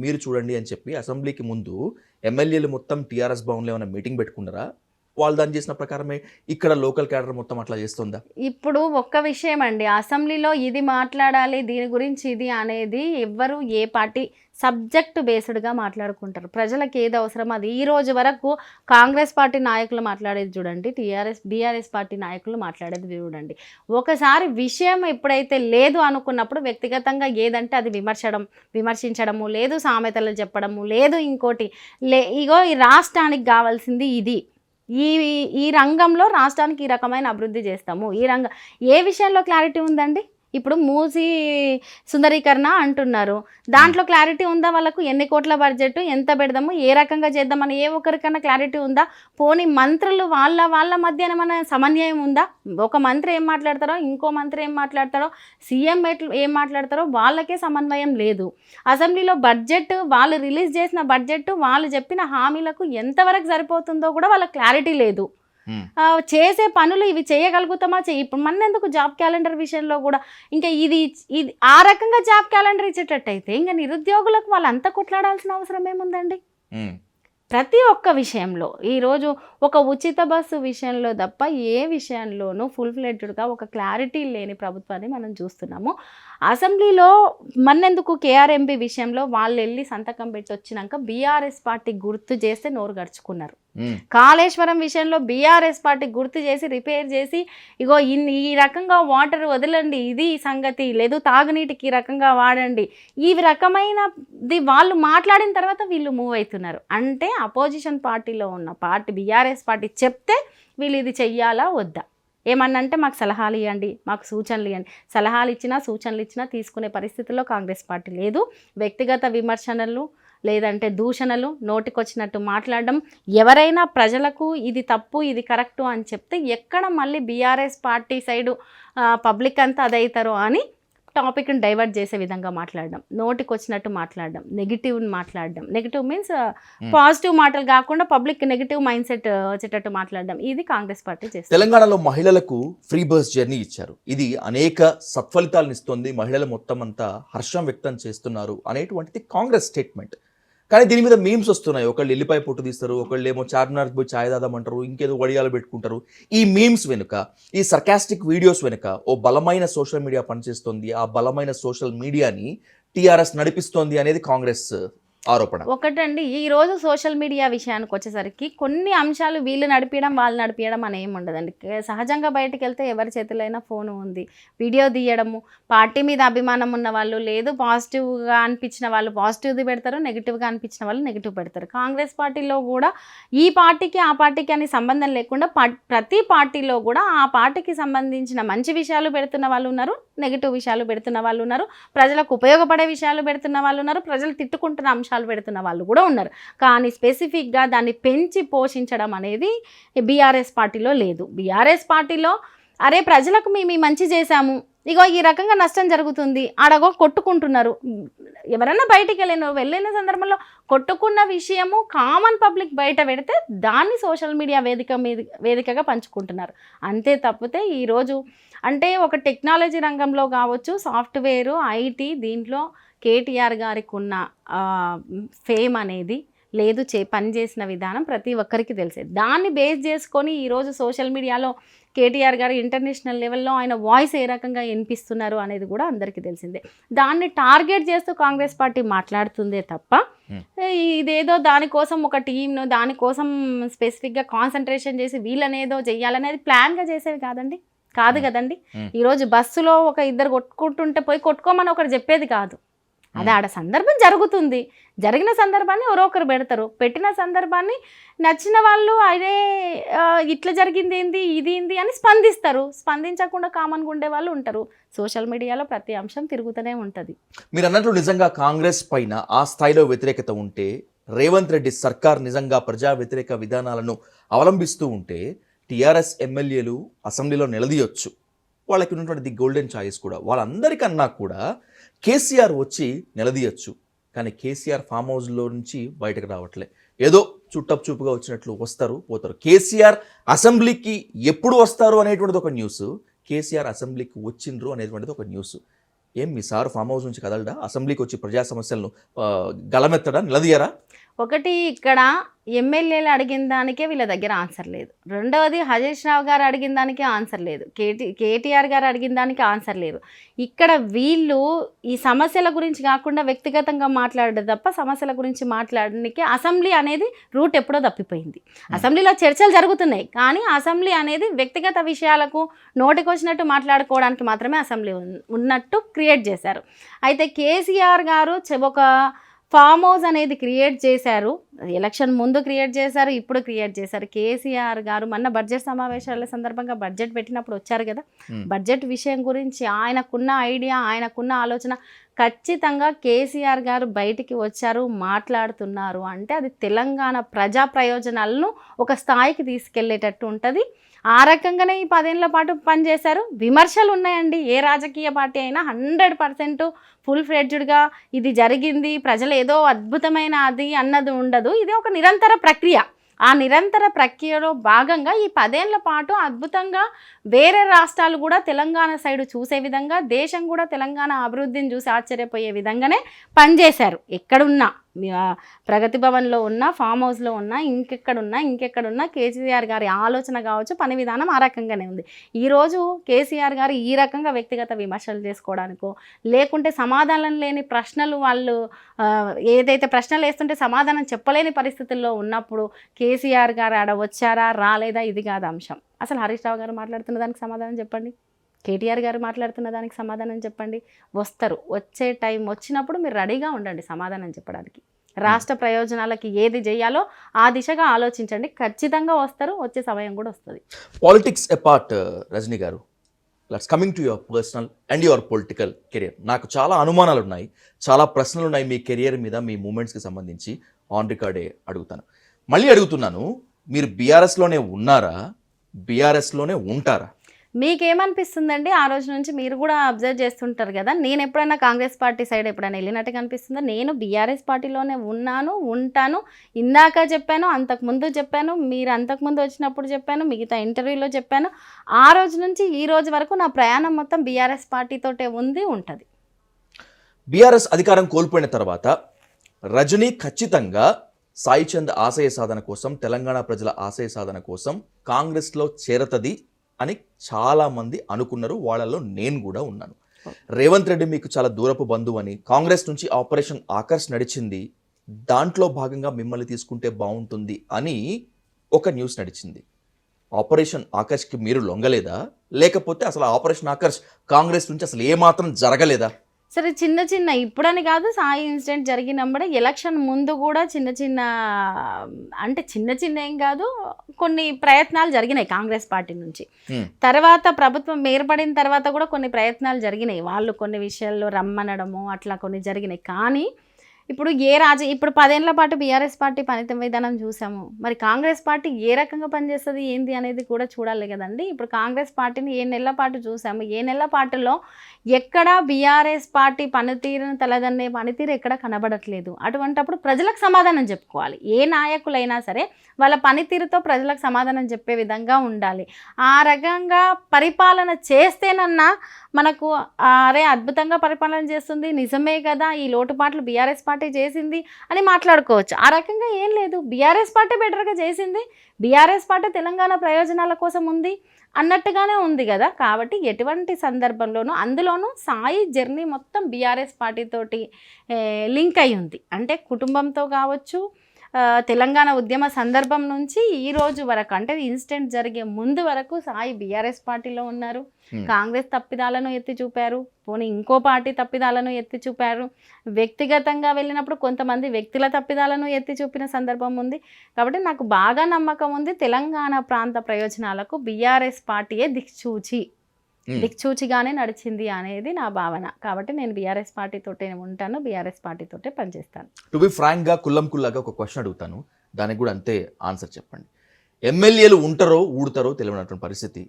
మీరు చూడండి అని చెప్పి అసెంబ్లీకి ముందు ఎమ్మెల్యేలు మొత్తం టీఆర్ఎస్ భవన్లో ఏమైనా మీటింగ్ పెట్టుకున్నారా? వాళ్ళు దాన్ని చేసిన ప్రకారమే ఇక్కడ లోకల్ క్యాడర్ మొత్తం అట్లా చేస్తుందా? ఇప్పుడు ఒక్క విషయం అండి, అసెంబ్లీలో ఇది మాట్లాడాలి దీని గురించి ఇది అనేది ఎవ్వరు ఏ పార్టీ సబ్జెక్ట్ బేస్డ్గా మాట్లాడుకుంటారు. ప్రజలకు ఏది అవసరం అది. ఈ రోజు వరకు కాంగ్రెస్ పార్టీ నాయకులు మాట్లాడేది చూడండి, బీఆర్ఎస్ పార్టీ నాయకులు మాట్లాడేది చూడండి. ఒకసారి విషయం ఎప్పుడైతే లేదు అనుకున్నప్పుడు వ్యక్తిగతంగా ఏదంటే అది విమర్శించడము, లేదు సామెతలు చెప్పడము, లేదు ఇంకోటి ఇగో ఈ రాష్ట్రానికి కావాల్సింది ఇది, ఈ రంగంలో రాష్ట్రానికి ఈ రకమైన అభివృద్ధి చేస్తాము, ఈ రంగం ఏ విషయంలో క్లారిటీ ఉందండి? ఇప్పుడు మూసి సుందరీకరణ అంటున్నారు, దాంట్లో క్లారిటీ ఉందా? వాళ్ళకు ఎన్ని కోట్ల బడ్జెట్, ఎంత పెడదాము, ఏ రకంగా చేద్దామని ఏ ఒక్కరికన్నా క్లారిటీ ఉందా? పోనీ మంత్రులు వాళ్ళ మధ్య ఏమైనా సమన్వయం ఉందా? ఒక మంత్రి ఏం మాట్లాడతారో ఇంకో మంత్రి ఏం మాట్లాడతారో, సీఎం ఏం మాట్లాడతారో వాళ్ళకే సమన్వయం లేదు. అసెంబ్లీలో బడ్జెట్, వాళ్ళు రిలీజ్ చేసిన బడ్జెట్ వాళ్ళు చెప్పిన హామీలకు ఎంతవరకు సరిపోతుందో కూడా వాళ్ళకి క్లారిటీ లేదు. చేసే పనులు ఇవి చేయగలుగుతామా? ఇప్పుడు మన్నెందుకు జాబ్ క్యాలెండర్ విషయంలో కూడా ఇంకా ఇది ఆ రకంగా జాబ్ క్యాలెండర్ ఇచ్చేటట్టయితే ఇంకా నిరుద్యోగులకు వాళ్ళు అంతా కొట్లాడాల్సిన అవసరం ఏముందండి? ప్రతి ఒక్క విషయంలో ఈరోజు ఒక ఉచిత బస్సు విషయంలో తప్ప ఏ విషయంలోనూ ఫుల్ ఫ్లెడ్జ్డ్గా ఒక క్లారిటీ లేని ప్రభుత్వాన్ని మనం చూస్తున్నాము. అసెంబ్లీలో మన్నెందుకు కేఆర్ఎంబి విషయంలో వాళ్ళు వెళ్ళి సంతకం పెట్టి వచ్చినాక బీఆర్ఎస్ పార్టీ గుర్తు చేస్తే నోరు గడుచుకున్నారు. కాళేశ్వరం విషయంలో బీఆర్ఎస్ పార్టీ గుర్తు చేసి రిపేర్ చేసి ఇగో ఈ రకంగా వాటర్ వదలండి, ఇది సంగతి, లేదు తాగునీటికి ఈ రకంగా వాడండి, ఈ రకమైనది వాళ్ళు మాట్లాడిన తర్వాత వీళ్ళు మూవ్ అవుతున్నారు. అంటే అపోజిషన్ పార్టీలో ఉన్న పార్టీ బీఆర్ఎస్ పార్టీ చెప్తే వీళ్ళు ఇది చెయ్యాలా వద్దా, ఏమన్నంటే మాకు సలహాలు ఇవ్వండి, మాకు సూచనలు ఇవ్వండి. సలహాలు ఇచ్చినా సూచనలు ఇచ్చినా తీసుకునే పరిస్థితుల్లో కాంగ్రెస్ పార్టీ లేదు. వ్యక్తిగత విమర్శనలు లేదంటే దూషణలు, నోటికొచ్చినట్టు మాట్లాడడం, ఎవరైనా ప్రజలకు ఇది తప్పు ఇది కరెక్టు అని చెప్తే ఎక్కడ మళ్ళీ బీఆర్ఎస్ పార్టీ సైడు పబ్లిక్ అంతా అదవుతారో అని టాపిక్ని డైవర్ట్ చేసే విధంగా మాట్లాడడం, నోటికి వచ్చినట్టు మాట్లాడడం, నెగిటివ్ మీన్స్ పాజిటివ్ మాటలు కాకుండా పబ్లిక్ నెగిటివ్ మైండ్ సెట్ వచ్చేటట్టు మాట్లాడడం, ఇది కాంగ్రెస్ పార్టీ చేస్తుంది. తెలంగాణలో మహిళలకు ఫ్రీ బస్ జర్నీ ఇచ్చారు, ఇది అనేక సత్ఫలితాలను ఇస్తుంది, మహిళలు మొత్తం అంతా హర్షం వ్యక్తం చేస్తున్నారు అనేటువంటిది కాంగ్రెస్ స్టేట్మెంట్. కానీ దీని మీద మీమ్స్ వస్తున్నాయి. ఒకళ్ళు ఎల్లిపాయ పొట్టు తీస్తారు, ఒకళ్ళు ఏమో చార్మినార్కి పోయి ఛాయ్ దాదామంటారు, ఇంకేదో వడియాలు పెట్టుకుంటారు. ఈ మీమ్స్ వెనుక, ఈ సర్కాస్టిక్ వీడియోస్ వెనుక ఓ బలమైన సోషల్ మీడియా పనిచేస్తుంది. ఆ బలమైన సోషల్ మీడియాని టీఆర్ఎస్ నడిపిస్తోంది అనేది కాంగ్రెస్ ఆరోపణ. ఒకటండి, ఈరోజు సోషల్ మీడియా విషయానికి వచ్చేసరికి కొన్ని అంశాలు వీళ్ళు నడిపించడం వాళ్ళు నడిపించడం అని ఏమి ఉండదండి. సహజంగా బయటకు వెళ్తే ఎవరి చేతిలో ఫోను ఉంది, వీడియో తీయడము, పార్టీ మీద అభిమానం ఉన్న వాళ్ళు, లేదు పాజిటివ్గా అనిపించిన వాళ్ళు పాజిటివ్ది పెడతారు, నెగిటివ్గా అనిపించిన వాళ్ళు నెగిటివ్ పెడతారు. కాంగ్రెస్ పార్టీలో కూడా ఈ పార్టీకి ఆ పార్టీకి అని సంబంధం లేకుండా ప్రతి పార్టీలో కూడా ఆ పార్టీకి సంబంధించిన మంచి విషయాలు పెడుతున్న వాళ్ళు ఉన్నారు, నెగిటివ్ విషయాలు పెడుతున్న వాళ్ళు ఉన్నారు, ప్రజలకు ఉపయోగపడే విషయాలు పెడుతున్న వాళ్ళు ఉన్నారు, ప్రజలు తిట్టుకుంటున్న అంశాలు పెడుతున్న వాళ్ళు కూడా ఉన్నారు. కానీ స్పెసిఫిక్గా దాన్ని పెంచి పోషించడం అనేది బీఆర్ఎస్ పార్టీలో లేదు. బీఆర్ఎస్ పార్టీలో అరే ప్రజలకు మేము మంచి చేశాము, ఇగో ఈ రకంగా నష్టం జరుగుతుంది, ఆడగో కొట్టుకుంటున్నారు. ఎవరన్నా బయటికి వెళ్ళిన సందర్భంలో కొట్టుకున్న విషయము కామన్ పబ్లిక్ బయట పెడితే దాన్ని సోషల్ మీడియా వేదికగా పంచుకుంటున్నారు. అంతే తప్పితే ఈరోజు అంటే ఒక టెక్నాలజీ రంగంలో కావచ్చు, సాఫ్ట్వేరు, ఐటీ, దీంట్లో కేటీఆర్ గారికి ఉన్న ఫేమ్ అనేది లేదు, పనిచేసిన విధానం ప్రతి ఒక్కరికి తెలిసే. దాన్ని బేస్ చేసుకొని ఈరోజు సోషల్ మీడియాలో కేటీఆర్ గారు ఇంటర్నేషనల్ లెవెల్లో ఆయన వాయిస్ ఏ రకంగా వినిపిస్తున్నారు అనేది కూడా అందరికీ తెలిసిందే. దాన్ని టార్గెట్ చేస్తూ కాంగ్రెస్ పార్టీ మాట్లాడుతుందే తప్ప ఇదేదో దానికోసం ఒక టీంను దానికోసం స్పెసిఫిక్గా కాన్సన్ట్రేషన్ చేసి వీళ్ళనేదో చెయ్యాలనేది ప్లాన్గా చేసేవి కాదు కదండి. ఈరోజు బస్సులో ఒక ఇద్దరు కొట్టుకుంటుంటే పోయి కొట్టుకోమని ఒకరు చెప్పేది కాదు. అది ఆడ సందర్భం జరుగుతుంది, జరిగిన సందర్భాన్ని ఎవరో ఒకరు పెడతారు, పెట్టిన సందర్భాన్ని నచ్చిన వాళ్ళు అదే ఇట్లా జరిగింది ఏంది ఇది ఏంది అని స్పందిస్తారు. స్పందించకుండా కామన్గా ఉండే వాళ్ళు ఉంటారు. సోషల్ మీడియాలో ప్రతి అంశం తిరుగుతూనే ఉంటుంది. మీరు అన్నట్లు నిజంగా కాంగ్రెస్ పైన ఆ స్థాయిలో వ్యతిరేకత ఉంటే, రేవంత్ రెడ్డి సర్కార్ నిజంగా ప్రజా వ్యతిరేక విధానాలను అవలంబిస్తూ ఉంటే టీఆర్ఎస్ ఎమ్మెల్యేలు అసెంబ్లీలో నిలదీయొచ్చు. వాళ్ళకి ఉన్నటువంటి ది గోల్డెన్ ఛాయిస్ కూడా, వాళ్ళందరికన్నా కూడా కేసీఆర్ వచ్చి నిలదీయచ్చు. కానీ కేసీఆర్ ఫామ్ హౌస్లో నుంచి బయటకు రావట్లే, ఏదో చుట్టపు చూపుగా వచ్చినట్లు వస్తారు పోతారు. కేసీఆర్ అసెంబ్లీకి ఎప్పుడు వస్తారు అనేటువంటిది ఒక న్యూస్, కేసీఆర్ అసెంబ్లీకి వచ్చిండ్రు అనేటువంటిది ఒక న్యూస్. ఏం మీ సార్ ఫామ్ హౌస్ నుంచి కదలడా? అసెంబ్లీకి వచ్చి ప్రజా సమస్యలను గలమెత్తడా, నిలదీయరా? ఒకటి ఇక్కడ ఎమ్మెల్యేలు అడిగిన దానికే వీళ్ళ దగ్గర ఆన్సర్ లేదు. రెండవది హరీష్ రావు గారు అడిగిన దానికే ఆన్సర్ లేదు. కేటీఆర్ గారు అడిగిన దానికి ఆన్సర్ లేదు. ఇక్కడ వీళ్ళు ఈ సమస్యల గురించి కాకుండా వ్యక్తిగతంగా మాట్లాడడం తప్ప సమస్యల గురించి మాట్లాడడానికి అసెంబ్లీ అనేది రూట్ ఎప్పుడో తప్పిపోయింది. అసెంబ్లీలో చర్చలు జరుగుతున్నాయి, కానీ అసెంబ్లీ అనేది వ్యక్తిగత విషయాలకు నోటికొచ్చినట్టు మాట్లాడుకోవడానికి మాత్రమే అసెంబ్లీ ఉన్నట్టు క్రియేట్ చేశారు. అయితే కేసీఆర్ గారు ఒక ఫామ్ హౌస్ అనేది క్రియేట్ చేశారు. ఎలక్షన్ ముందు క్రియేట్ చేశారు, ఇప్పుడు క్రియేట్ చేశారు. కేసీఆర్ గారు మొన్న బడ్జెట్ సమావేశాల సందర్భంగా బడ్జెట్ పెట్టినప్పుడు వచ్చారు కదా, బడ్జెట్ విషయం గురించి ఆయనకున్న ఐడియా, ఆయనకున్న ఆలోచన ఖచ్చితంగా కేసీఆర్ గారు బయటికి వచ్చారు, మాట్లాడుతున్నారు అంటే అది తెలంగాణ ప్రజా ప్రయోజనాలను ఒక స్థాయికి తీసుకెళ్లేటట్టు ఉంటుంది. ఆ రకంగానే ఈ 10 ఏళ్ల పాటు పనిచేశారు. విమర్శలు ఉన్నాయండి, ఏ రాజకీయ పార్టీ అయినా 100% ఫుల్ ఫ్లెడ్జ్డ్గా ఇది జరిగింది, ప్రజలు ఏదో అద్భుతమైన అది అన్నది ఉండదు. ఇది ఒక నిరంతర ప్రక్రియ. ఆ నిరంతర ప్రక్రియలో భాగంగా ఈ 10 ఏళ్ల పాటు అద్భుతంగా వేరే రాష్ట్రాలు కూడా తెలంగాణ సైడు చూసే విధంగా, దేశం కూడా తెలంగాణ అభివృద్ధిని చూసి ఆశ్చర్యపోయే విధంగానే పనిచేశారు. ఎక్కడున్నా, ప్రగతి భవన్లో ఉన్న, ఫామ్ హౌస్లో ఉన్న, ఇంకెక్కడున్నా కేసీఆర్ గారి ఆలోచన కావచ్చు, పని విధానం ఆ రకంగానే ఉంది. ఈరోజు కేసీఆర్ గారు ఈ రకంగా వ్యక్తిగత విమర్శలు చేసుకోవడానికో, లేకుంటే సమాధానం లేని ప్రశ్నలు వాళ్ళు ఏదైతే ప్రశ్నలు వేస్తుంటే సమాధానం చెప్పలేని పరిస్థితుల్లో ఉన్నప్పుడు కేసీఆర్ గారు ఆడ వచ్చారా రాలేదా ఇది కాదు అంశం. అసలు హరీష్ రావు గారు మాట్లాడుతున్న దానికి సమాధానం చెప్పండి, కేటీఆర్ గారు మాట్లాడుతున్న దానికి సమాధానం చెప్పండి. వస్తారు, వచ్చే టైం వచ్చినప్పుడు మీరు రెడీగా ఉండండి సమాధానం చెప్పడానికి. రాష్ట్ర ప్రయోజనాలకి ఏది చేయాలో ఆ దిశగా ఆలోచించండి. ఖచ్చితంగా వస్తారు, వచ్చే సమయం కూడా వస్తుంది. పాలిటిక్స్ అపార్ట్, రజనీ గారు, let's coming to your personal and your political career. నాకు చాలా అనుమానాలు ఉన్నాయి, చాలా ప్రశ్నలు ఉన్నాయి మీ కెరియర్ మీద, మీ మూమెంట్స్కి సంబంధించి. ఆన్ రికార్డే అడుగుతాను, మళ్ళీ అడుగుతున్నాను. మీరు బీఆర్ఎస్లోనే ఉన్నారా, బీఆర్ఎస్లోనే ఉంటారా? మీకేమనిపిస్తుందండి? ఆ రోజు నుంచి మీరు కూడా అబ్జర్వ్ చేస్తుంటారు కదా, నేను ఎప్పుడైనా కాంగ్రెస్ పార్టీ సైడ్ ఎప్పుడైనా వెళ్ళినట్టుగా అనిపిస్తుందా? నేను బీఆర్ఎస్ పార్టీలోనే ఉన్నాను, ఉంటాను. ఇందాక చెప్పాను, అంతకుముందు చెప్పాను, మీరు అంతకుముందు వచ్చినప్పుడు చెప్పాను, మిగతా ఇంటర్వ్యూలో చెప్పాను. ఆ రోజు నుంచి ఈ రోజు వరకు నా ప్రయాణం మొత్తం బీఆర్ఎస్ పార్టీతోటే ఉంటుంది. బీఆర్ఎస్ అధికారం కోల్పోయిన తర్వాత రజనీ ఖచ్చితంగా సాయి చంద్ ఆశయ సాధన కోసం, తెలంగాణ ప్రజల ఆశయ సాధన కోసం కాంగ్రెస్లో చేరతది అని చాలామంది అనుకున్నారు. వాళ్ళలో నేను కూడా ఉన్నాను. రేవంత్ రెడ్డి మీకు చాలా దూరపు బంధువు అని, కాంగ్రెస్ నుంచి ఆపరేషన్ ఆకర్ష్ నడిచింది, దాంట్లో భాగంగా మిమ్మల్ని తీసుకుంటే బాగుంటుంది అని ఒక న్యూస్ నడిచింది. ఆపరేషన్ ఆకర్ష్కి మీరు లొంగలేదా, లేకపోతే అసలు ఆపరేషన్ ఆకర్ష్ కాంగ్రెస్ నుంచి అసలు ఏమాత్రం జరగలేదా? సరే, చిన్న ఇప్పుడని కాదు, సాయి ఇన్సిడెంట్ జరిగినప్పుడే ఎలక్షన్ ముందు కూడా చిన్న ఏం కాదు, కొన్ని ప్రయత్నాలు జరిగినాయి కాంగ్రెస్ పార్టీ నుంచి. తర్వాత ప్రభుత్వం ఏర్పడిన తర్వాత కూడా కొన్ని ప్రయత్నాలు జరిగినాయి, వాళ్ళు కొన్ని విషయాల్లో రమ్మనడము అట్లా కొన్ని జరిగినాయి. కానీ ఇప్పుడు ఇప్పుడు 10 ఏళ్ల పాటు బీఆర్ఎస్ పార్టీ పనిత విధానం చూసాము. మరి కాంగ్రెస్ పార్టీ ఏ రకంగా పనిచేస్తుంది ఏంది అనేది కూడా చూడాలి కదండి. ఇప్పుడు కాంగ్రెస్ పార్టీని 7 నెలల పాటు చూసాము. 7 నెలల పాటులో ఎక్కడా బీఆర్ఎస్ పార్టీ పనితీరును తలదన్నే పనితీరు ఎక్కడ కనబడట్లేదు. అటువంటప్పుడు ప్రజలకు సమాధానం చెప్పుకోవాలి. ఏ నాయకులైనా సరే వాళ్ళ పనితీరుతో ప్రజలకు సమాధానం చెప్పే విధంగా ఉండాలి. ఆ రకంగా పరిపాలన చేస్తేనన్నా మనకు అరే అద్భుతంగా పరిపాలన చేస్తుంది, నిజమే కదా, ఈ లోటుపాట్లు బీఆర్ఎస్ పార్టీ చేసింది అని మాట్లాడుకోవచ్చు. ఆ రకంగా ఏం లేదు, బీఆర్ఎస్ పార్టీ బెటర్గా చేసింది, బీఆర్ఎస్ పార్టీ తెలంగాణ ప్రయోజనాల కోసం ఉంది అన్నట్టుగానే ఉంది కదా. కాబట్టి ఎటువంటి సందర్భంలోనూ, అందులోనూ సాయి జర్నీ మొత్తం బీఆర్ఎస్ పార్టీతోటి లింక్ అయి ఉంది. అంటే కుటుంబంతో కావచ్చు, తెలంగాణ ఉద్యమ సందర్భం నుంచి ఈ రోజు వరకు, అంటే ఇన్సిడెంట్ జరిగే ముందు వరకు సాయి బీఆర్ఎస్ పార్టీలో ఉన్నారు. కాంగ్రెస్ తప్పిదాలను ఎత్తి చూపారు, పోనీ ఇంకో పార్టీ తప్పిదాలను ఎత్తి చూపారు. వ్యక్తిగతంగా వెళ్ళినప్పుడు కొంతమంది వ్యక్తుల తప్పిదాలను ఎత్తి చూపిన సందర్భం ఉంది. కాబట్టి నాకు బాగా నమ్మకం ఉంది, తెలంగాణ ప్రాంత ప్రయోజనాలకు బీఆర్ఎస్ పార్టీయే దిక్చూచిగానే నడిచింది అనేది నా భావన. కాబట్టి నేను బీఆర్ఎస్ పార్టీతోటే ఉంటాను, బీఆర్ఎస్ పార్టీతోటే పనిచేస్తాను. టు బి ఫ్రాంక్గా కుల్లాగా ఒక క్వశ్చన్ అడుగుతాను, దానికి కూడా అంతే ఆన్సర్ చెప్పండి. ఎమ్మెల్యేలు ఉంటారో ఊడతారో తెలియనటువంటి పరిస్థితి,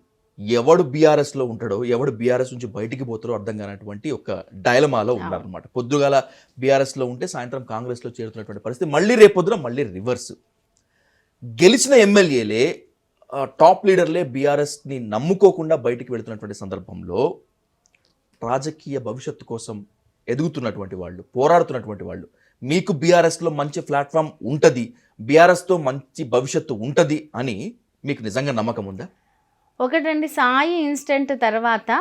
ఎవడు బీఆర్ఎస్లో ఉంటాడో ఎవడు బీఆర్ఎస్ నుంచి బయటికి పోతారో అర్థం కానటువంటి ఒక డైలమాలో ఉన్నారనమాట. పొద్దుగాల బీఆర్ఎస్లో ఉంటే సాయంత్రం కాంగ్రెస్లో చేరుతున్నటువంటి పరిస్థితి, మళ్ళీ రేపొద్దున మళ్ళీ రివర్స్. గెలిచిన ఎమ్మెల్యేలే, టాప్ లీడర్లే బీఆర్ఎస్ని నమ్ముకోకుండా బయటికి వెళుతున్నటువంటి సందర్భంలో రాజకీయ భవిష్యత్తు కోసం ఎదుగుతున్నటువంటి వాళ్ళు, పోరాడుతున్నటువంటి వాళ్ళు, మీకు బీఆర్ఎస్లో మంచి ప్లాట్ఫామ్ ఉంటుంది, బీఆర్ఎస్తో మంచి భవిష్యత్తు ఉంటుంది అని మీకు నిజంగా నమ్మకం ఉందా? ఒకటండి, సాయి ఇన్స్టెంట్ తర్వాత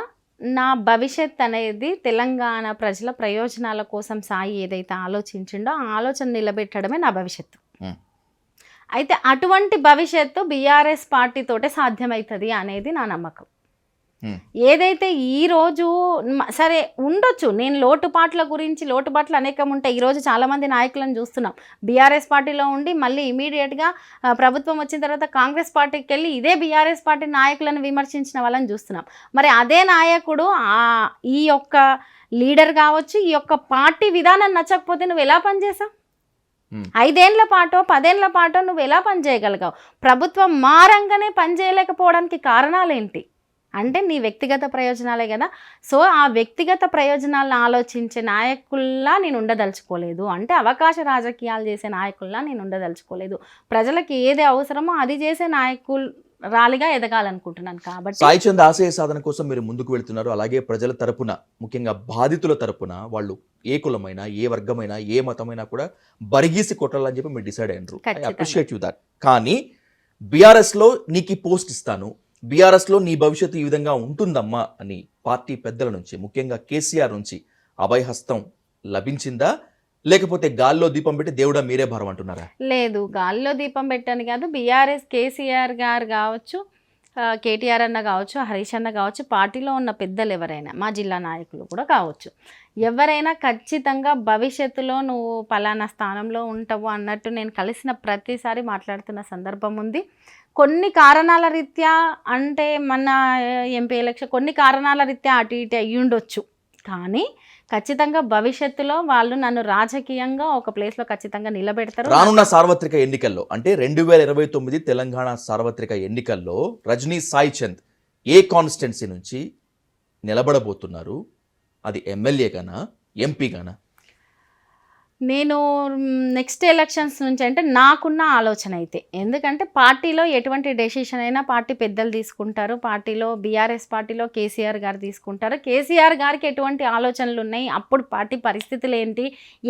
నా భవిష్యత్ అనేది తెలంగాణ ప్రజల ప్రయోజనాల కోసం సాయి ఏదైతే ఆలోచించిండో ఆ ఆలోచన నిలబెట్టడమే నా భవిష్యత్తు. అయితే అటువంటి భవిష్యత్తు బీఆర్ఎస్ పార్టీతోటే సాధ్యమవుతుంది అనేది నా నమ్మకం. ఏదైతే ఈరోజు సరే ఉండొచ్చు, నేను లోటుపాట్లు అనేకం ఉంటాయి. ఈరోజు చాలామంది నాయకులను చూస్తున్నాం బీఆర్ఎస్ పార్టీలో ఉండి మళ్ళీ ఇమీడియట్గా ప్రభుత్వం వచ్చిన తర్వాత కాంగ్రెస్ పార్టీకి వెళ్ళి ఇదే బీఆర్ఎస్ పార్టీ నాయకులను విమర్శించిన వాళ్ళని చూస్తున్నాం. మరి అదే నాయకుడు ఈ యొక్క లీడర్ కావచ్చు, ఈ యొక్క పార్టీ విధానం నచ్చకపోతే నువ్వు ఎలా పనిచేసావు? 5 ఏళ్ల పాటో 10 ఏళ్ల పాటో నువ్వు ఎలా పనిచేయగలిగావు? ప్రభుత్వం మారంగానే పనిచేయలేకపోవడానికి కారణాలు ఏంటి అంటే నీ వ్యక్తిగత ప్రయోజనాలే కదా. సో ఆ వ్యక్తిగత ప్రయోజనాలను ఆలోచించే నాయకుల్లా నేను ఉండదలుచుకోలేదు, అంటే అవకాశ రాజకీయాలు చేసే నాయకుల్లా నేను ఉండదలుచుకోలేదు. ప్రజలకు ఏది అవసరమో అది చేసే నాయకురాలిగా ఎదగాలనుకుంటున్నాను. కాబట్టి సాయి చంద్ ఆశయ సాధన కోసం మీరు ముందుకు వెళ్తున్నారు. అలాగే ప్రజల తరపున, ముఖ్యంగా బాధితుల తరపున, వాళ్ళు ఏ కులమైనా ఏ వర్గమైనా ఏ మతమైనా కూడా బరిగీసి కొట్టాలని చెప్పి మీరు డిసైడ్ అయినారు. I appreciate you that. కానీ బీఆర్ఎస్లో నీకు ఈ పోస్ట్ ఇస్తాను, బీఆర్ఎస్లో నీ భవిష్యత్తు ఈ విధంగా ఉంటుందమ్మా అని పార్టీ పెద్దల నుంచి, ముఖ్యంగా కేసీఆర్ నుంచి అభయహస్తం లభించిందా, లేకపోతే గాల్లో దీపం పెట్టి దేవుడా మీరే భారం అంటున్నారా? లేదు, గాల్లో దీపం పెట్టని కాదు. బీఆర్ఎస్ కేసీఆర్ గారు కావచ్చు, కేటీఆర్ అన్న కావచ్చు, హరీష్ అన్న కావచ్చు, పార్టీలో ఉన్న పెద్దలు ఎవరైనా, మా జిల్లా నాయకులు కూడా కావచ్చు, ఎవరైనా ఖచ్చితంగా భవిష్యత్తులో నువ్వు పలానా స్థానంలో ఉంటావు అన్నట్టు నేను కలిసిన ప్రతిసారి మాట్లాడుతున్న సందర్భం ఉంది. కొన్ని కారణాల రీత్యా, అంటే మన ఎంపీ ఎలక్షన్ కొన్ని కారణాల రీత్యా అటు ఇటు అయ్యి ఉండొచ్చు, కానీ ఖచ్చితంగా భవిష్యత్తులో వాళ్ళు నన్ను రాజకీయంగా ఒక ప్లేస్లో ఖచ్చితంగా నిలబెడతారు. రానున్న సార్వత్రిక ఎన్నికల్లో, అంటే 2029 తెలంగాణ సార్వత్రిక ఎన్నికల్లో రజనీ సాయి చంద్ ఏ కాన్స్టిట్యున్సీ నుంచి నిలబడబోతున్నారు? అది ఎమ్మెల్యే గానా, ఎంపీ గానా? నేను నెక్స్ట్ ఎలక్షన్స్ నుంచి అంటే నాకున్న ఆలోచన అయితే, ఎందుకంటే పార్టీలో ఎటువంటి డెసిషన్ అయినా పార్టీ పెద్దలు తీసుకుంటారు. పార్టీలో బీఆర్ఎస్ పార్టీలో కేసీఆర్ గారు తీసుకుంటారు. కేసీఆర్ గారికి ఎటువంటి ఆలోచనలు ఉన్నాయి, అప్పుడు పార్టీ పరిస్థితులు ఏంటి,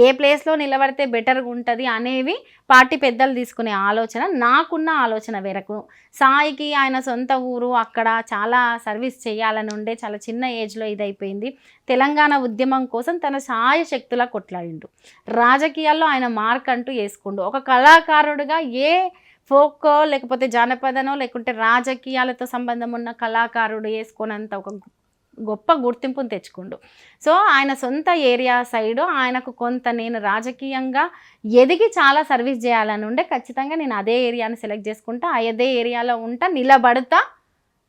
ఏ ప్లేస్లో నిలబడితే బెటర్గా ఉంటుంది అనేవి పార్టీ పెద్దలు తీసుకునే ఆలోచన. నాకున్న ఆలోచన వేరకు, సాయికి ఆయన సొంత ఊరు, అక్కడ చాలా సర్వీస్ చేయాలని ఉండే, చాలా చిన్న ఏజ్లో ఇదైపోయింది. తెలంగాణ ఉద్యమం కోసం తన సాయ శక్తులా కొట్లాడిండు. రాజకీయాల్లో ఆయన మార్క్ అంటూ వేసుకుండు. ఒక కళాకారుడిగా ఏ ఫోకో లేకపోతే జానపదనో లేకుంటే రాజకీయాలతో సంబంధం ఉన్న కళాకారుడు వేసుకున్నంత ఒక గొప్ప గుర్తింపును తెచ్చుకుండు. సో ఆయన సొంత ఏరియా సైడు ఆయనకు కొంత నేను రాజకీయంగా ఎదిగి చాలా సర్వీస్ చేయాలని ఉండే, ఖచ్చితంగా నేను అదే ఏరియాని సెలెక్ట్ చేసుకుంటా, అదే ఏరియాలో ఉంటా, నిలబడతా,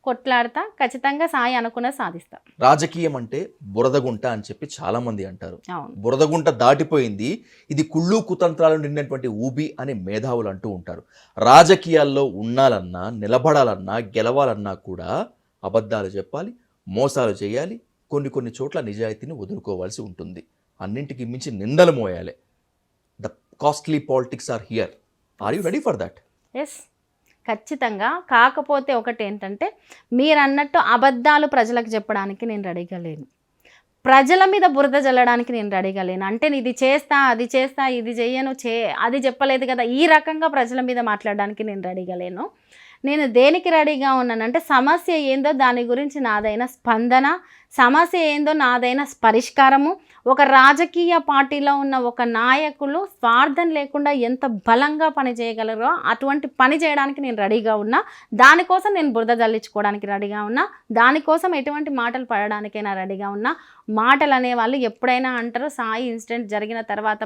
కొట్లాడతా, ఖచ్చితంగా సాయి అనుకున్న సాధిస్తా. రాజకీయం అంటే బురదగుంట అని చెప్పి చాలా మంది అంటారు. బురదగుంట దాటిపోయింది, ఇది కుళ్ళు కుతంత్రాలు నిండినటువంటి ఊబి అని మేధావులు అంటూ ఉంటారు. రాజకీయాల్లో ఉండాలన్నా, నిలబడాలన్నా, గెలవాలన్నా కూడా అబద్ధాలు చెప్పాలి, మోసాలు చేయాలి, కొన్ని చోట్ల నిజాయితీని వదులుకోవాల్సి ఉంటుంది, అన్నింటికి మించి నిందలు మోయాలి. The costly politics are here. Are you ready for that? Yes, ఖచ్చితంగా. కాకపోతే ఒకటి ఏంటంటే, మీరు అన్నట్టు అబద్ధాలు ప్రజలకు చెప్పడానికి నేను రెడీగా లేను, ప్రజల మీద బురద జల్లడానికి నేను రెడీగా లేను. అంటే ఇది చేస్తా, అది చేస్తా, ఇది చెయ్యను, అది చెప్పలేదు కదా, ఈ రకంగా ప్రజల మీద మాట్లాడడానికి నేను రెడీగా లేను. నేను దేనికి రెడీగా ఉన్నానంటే, సమస్య ఏందో దాని గురించి నాదైన స్పందన, సమస్య ఏందో నాదైన పరిష్కారము. ఒక రాజకీయ పార్టీలో ఉన్న ఒక నాయకులు స్వార్థం లేకుండా ఎంత బలంగా పని చేయగలరో అటువంటి పని చేయడానికి నేను రెడీగా ఉన్నా. దానికోసం నేను బురద జల్లించుకోవడానికి రెడీగా ఉన్నా, దానికోసం ఎటువంటి మాటలు పడడానికైనా రెడీగా ఉన్నా. మాటలు అనేవాళ్ళు ఎప్పుడైనా అంటారు, సాయి ఇన్సిడెంట్ జరిగిన తర్వాత